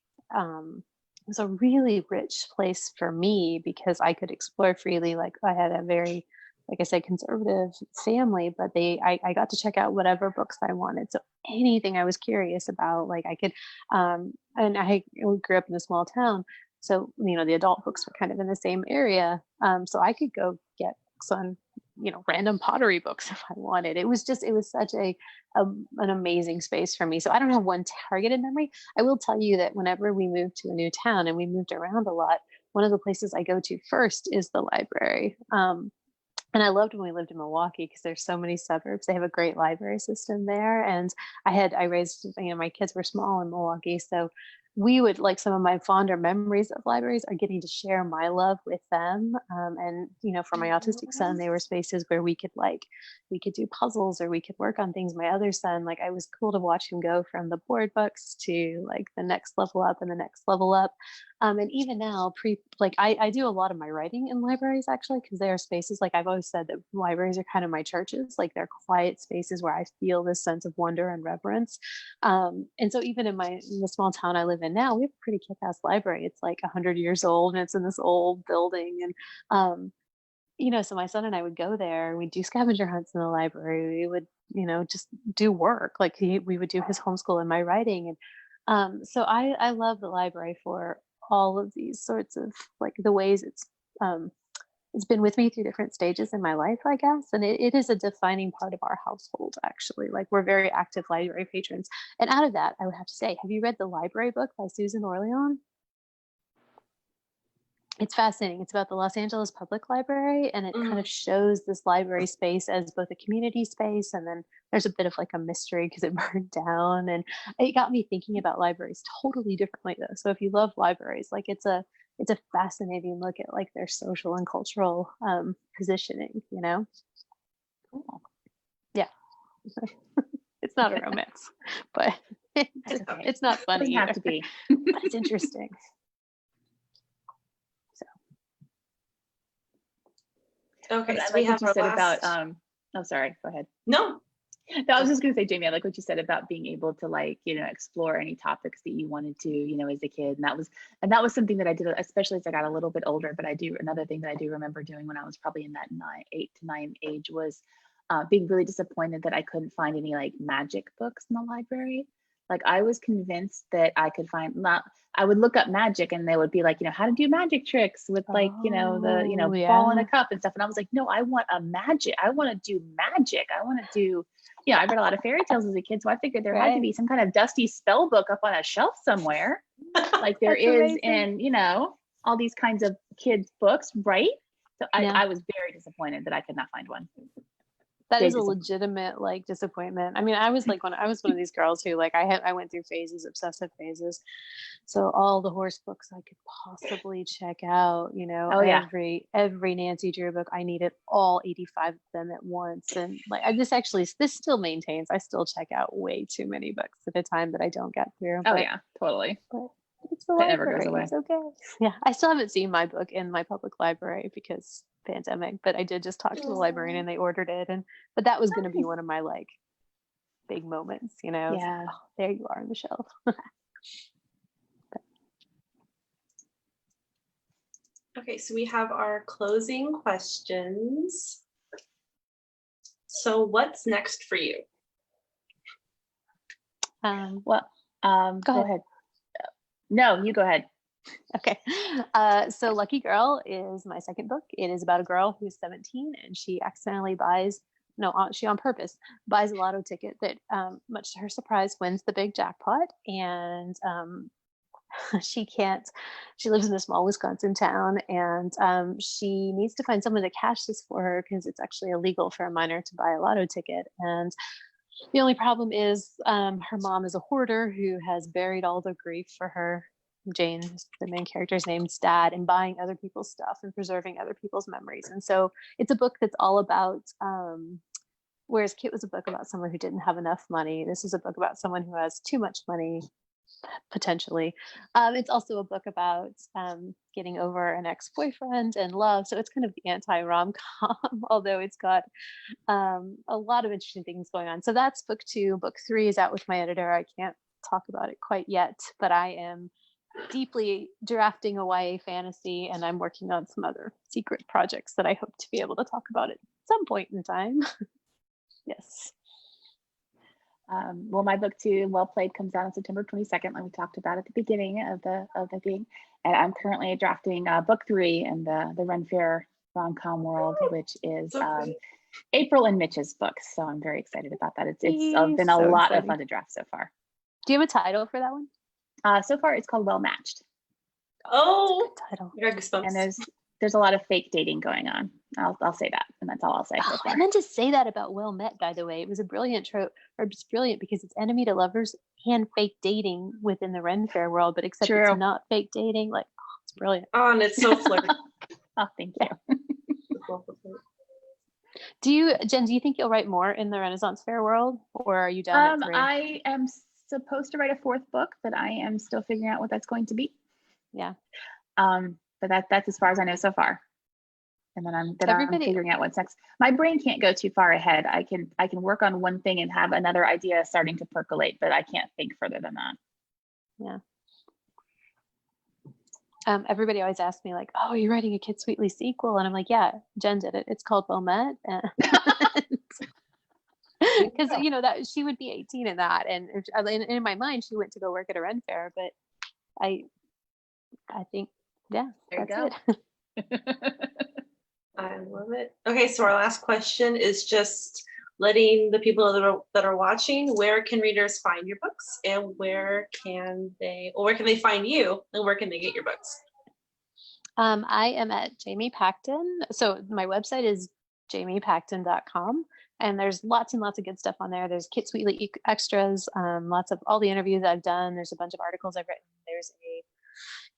was a really rich place for me because I could explore freely. Like I had a very, like I said, conservative family, but I got to check out whatever books I wanted. So anything I was curious about, like I could, and I grew up in a small town. So, the adult books were kind of in the same area. So I could go get books on random pottery books if I wanted. It was such an amazing space for me. So I don't have one targeted memory. I will tell you that whenever we moved to a new town and we moved around a lot, one of the places I go to first is the library. And I loved when we lived in Milwaukee because there's so many suburbs. They have a great library system there. And I raised, my kids were small in Milwaukee. So we would, like, some of my fonder memories of libraries are getting to share my love with them. And, for my autistic son, they were spaces where we could do puzzles or we could work on things. My other son, it was cool to watch him go from the board books to like the next level up and the next level up. And even now, I do a lot of my writing in libraries actually, because they are spaces, like I've always said, that libraries are kind of my churches. Like, they're quiet spaces where I feel this sense of wonder and reverence. And so even in the small town I live in now, we have a pretty kick-ass library. It's like 100 years old and it's in this old building. And so my son and I would go there. We'd do scavenger hunts in the library. We would, just do work. Like, we would do his homeschool and my writing. And so I love the library for all of these sorts of, like, the ways it's been with me through different stages in my life, I guess. And it is a defining part of our household, actually. Like, we're very active library patrons. And out of that, I would have to say, have you read The Library Book by Susan Orlean? It's fascinating. It's about the Los Angeles Public Library, and it kind of shows this library space as both a community space, and then there's a bit of like a mystery because it burned down. And it got me thinking about libraries totally differently, though. So if you love libraries, like, it's a fascinating look at like their social and cultural positioning, Cool. Yeah. It's not a romance, but it's not funny. It doesn't have to be. But it's interesting. Okay, so I we like have what you our said last... about oh, sorry, go ahead. No. No, I was just going to say, Jamie, I like what you said about being able to, like, explore any topics that you wanted to, as a kid. And that was something that I did, especially as I got a little bit older. But another thing that I do remember doing when I was probably in that 8 to 9 age was being really disappointed that I couldn't find any like magic books in the library. Like, I was convinced that I could find, I would look up magic and they would be like, how to do magic tricks with like, ball in a cup and stuff. And I was like, no, I want I want to do magic. I want to do, I read a lot of fairy tales as a kid. So I figured there had to be some kind of dusty spell book up on a shelf somewhere. Like there is in, all these kinds of kids books, right? So I was very disappointed that I could not find one. That is a legitimate like disappointment. I mean, I was one of these girls who like I went through obsessive phases. So all the horse books I could possibly check out, every Nancy Drew book, I needed all 85 of them at once. And like this still maintains, I still check out way too many books at a time that I don't get through. Oh yeah, totally. But it's the that library. Never goes away. It's okay. Yeah, I still haven't seen my book in my public library because pandemic, but I did just talk to the librarian and they ordered it, but that was going to be one of my like big moments, Yeah. Like, oh, there you are on the shelf. Okay, so we have our closing questions. So what's next for you? Go ahead. No, you go ahead. Okay. So Lucky Girl is my second book. It is about a girl who's 17 and she on purpose buys a lotto ticket that, much to her surprise, wins the big jackpot. And she lives in a small Wisconsin town, and she needs to find someone to cash this for her because it's actually illegal for a minor to buy a lotto ticket. And the only problem is her mom is a hoarder who has buried all the grief for her, Jane, the main character's name's dad, and buying other people's stuff and preserving other people's memories. And so it's a book that's all about, whereas Kit was a book about someone who didn't have enough money, this is a book about someone who has too much money, potentially. It's also a book about getting over an ex-boyfriend and love. So it's kind of the anti-rom-com, although it's got a lot of interesting things going on. So that's book 2. Book 3 is out with my editor. I can't talk about it quite yet, but I am deeply drafting a YA fantasy, and I'm working on some other secret projects that I hope to be able to talk about at some point in time. Yes. Well, my book 2, Well Played, comes out on September 22nd, like we talked about at the beginning of the thing. And I'm currently drafting book 3 and the Ren Fair Rom-Com world, which is So great. April and Mitch's book. So I'm very excited about that. It's been a So lot exciting. of fun to draft so far. Do you have a title for that one? So far, it's called Well Matched, Oh, Good title. I got goosebumps. and there's a lot of fake dating going on. I'll say that, and that's all I'll say so Oh, far. I meant to say that about Well Met, by the way. It was a brilliant trope, or just brilliant because it's enemy to lovers and fake dating within the Ren Fair world, but except True. it's not fake dating. Like, oh, it's brilliant. Oh, and it's so flirty. Oh, thank you. Do you, Jen, do you think you'll write more in the Renaissance Fair world, or are you done at 3? I am supposed to write a 4th book, but I am still figuring out what that's going to be. Yeah. But that's as far as I know so far. And then I'm figuring out what's next. My brain can't go too far ahead. I can work on one thing and have another idea starting to percolate, but I can't think further than that. Yeah. Everybody always asks me like, "Oh, are you writing a Kid Sweetly sequel?" And I'm like, "Yeah, Jen did it. It's called Well Met." Because you know that she would be 18 in that, and in my mind, she went to go work at a Ren Fair. But I think, yeah, There you that's go. it. I love it. Okay, so our last question is just letting the people that are watching, where can readers find your books, and where can they find you, and where can they get your books? I am at Jamie Pacton. So my website is jamiepacton.com. And there's lots and lots of good stuff on there. There's Kit Sweetly extras, lots of all the interviews I've done. There's a bunch of articles I've written. There's a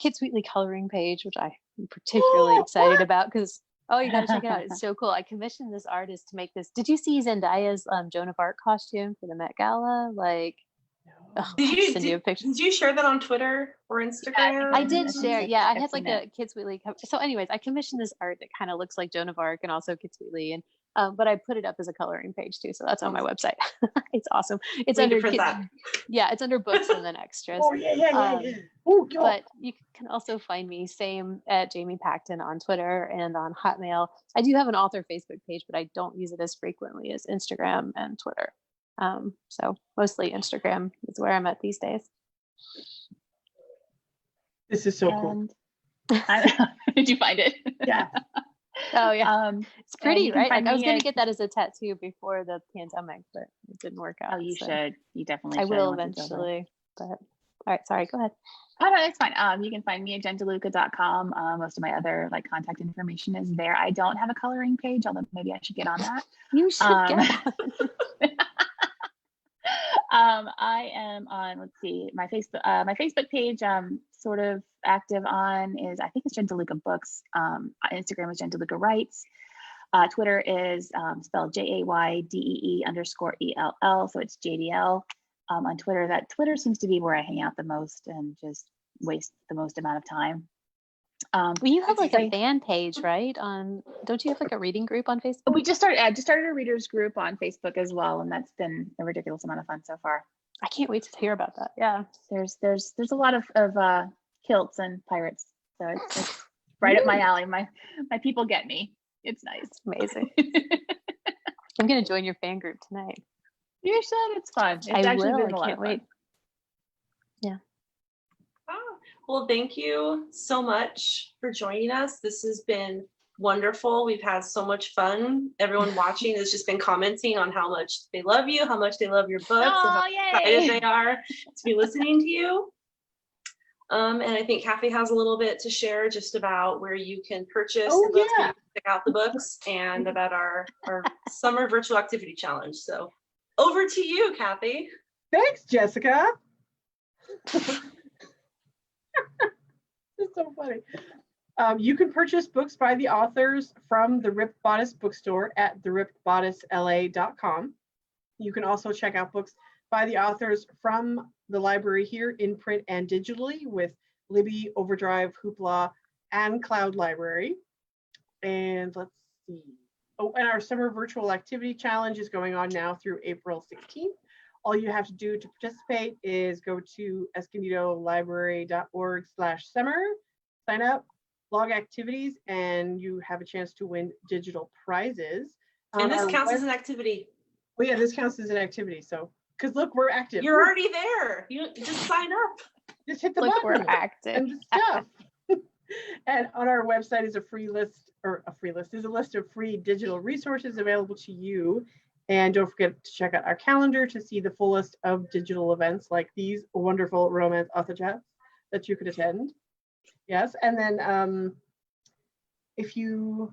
Kit Sweetly coloring page, which I'm particularly excited about because, oh, you got to check it out. It's so cool. I commissioned this artist to make this. Did you see Zendaya's Joan of Arc costume for the Met Gala? Like, oh, send you a picture. Did you share that on Twitter or Instagram? I did I've share. seen Yeah, I it. had like a Kid Sweetly cover. So anyways, I commissioned this art that kind of looks like Joan of Arc and also Kid Sweetly. And but I put it up as a coloring page too. So that's on my website. It's awesome. It's under yeah, it's under books and then extras. Oh, yeah. Oh, God. But you can also find me same at Jamie Pacton on Twitter and on Hotmail. I do have an author Facebook page, but I don't use it as frequently as Instagram and Twitter. So mostly Instagram is where I'm at these days. This is so cool. Did you find it? Yeah. Oh yeah, it's pretty, right? Like I was gonna at- get that as a tattoo before the pandemic, but it didn't work out. Oh, you so should. You definitely I should. will once it's over. eventually. But all right, sorry, go ahead. Oh, no, that's fine. You can find me at DeLuca.com. Most of my other contact information is there. I don't have a coloring page, although maybe I should get on that. You should get one. I am on, let's see, my Facebook page, sort of active on is, I think it's Jen DeLuca Books. Instagram is Jen DeLuca Writes. Twitter is spelled JAYDEE_ELL. So it's JDL. On Twitter, Twitter seems to be where I hang out the most and just waste the most amount of time. Well, you have like a fan page, right? Don't you have like a reading group on Facebook? We just started. I just started a readers group on Facebook as well, and that's been a ridiculous amount of fun so far. I can't wait to hear about that. Yeah, There's a lot of kilts and pirates, so it's right up my alley. My people get me. It's nice. Amazing. I'm gonna join your fan group tonight. You should. It's fun. It's I actually will. been a I lot can't of fun. wait. Yeah. Well, thank you so much for joining us. This has been wonderful. We've had so much fun. Everyone watching has just been commenting on how much they love you, how much they love your books, and how excited they are to be listening to you. And I think Cathy has a little bit to share just about where you can purchase the books, where you can check out the books, and about our summer virtual activity challenge. So over to you, Cathy. Thanks, Jessica. It's so funny. You can purchase books by the authors from the Ripped Bodice bookstore at therippedbodicela.com. You can also check out books by the authors from the library here in print and digitally with Libby, Overdrive, Hoopla, and Cloud Library. And let's see. Oh, and our summer virtual activity challenge is going on now through April 16th. All you have to do to participate is go to escondidolibrary.org/summer, sign up, log activities, and you have a chance to win digital prizes. And this counts as an activity. Oh yeah, this counts as an activity. So, because look, we're active. You're already there. You just sign up. Just hit the Look, button. we're active. And the stuff. And on our website is a list of free digital resources available to you. And don't forget to check out our calendar to see the full list of digital events like these wonderful romance author chats that you could attend. Yes, and then if you,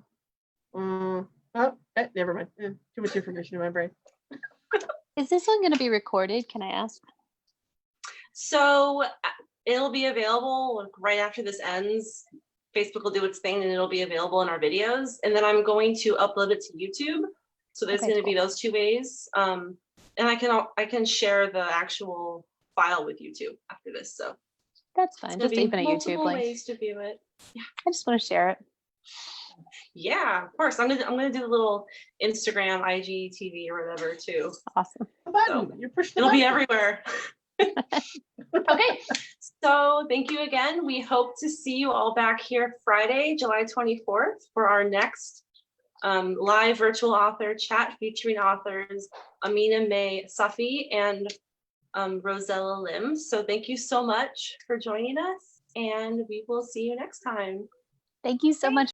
never mind, too much information in my brain. Is this one going to be recorded? Can I ask? So it'll be available like, right after this ends. Facebook will do its thing and it'll be available in our videos. And then I'm going to upload it to YouTube. So there's Okay, going to be cool. those two ways. And I can share the actual file with you too after this. So That's it's fine. gonna Just be even a YouTube multiple link. ways to view it. I just want to share it. Yeah, of course. I'm gonna do a little Instagram, IG, TV, or whatever too. Awesome. The button, you push the It'll be button. everywhere. Okay, so thank you again. We hope to see you all back here Friday, July 24th for our next live virtual author chat featuring authors Amina May Safi and Rosella Lim. So thank you so much for joining us and we will see you next time. Thank you so much.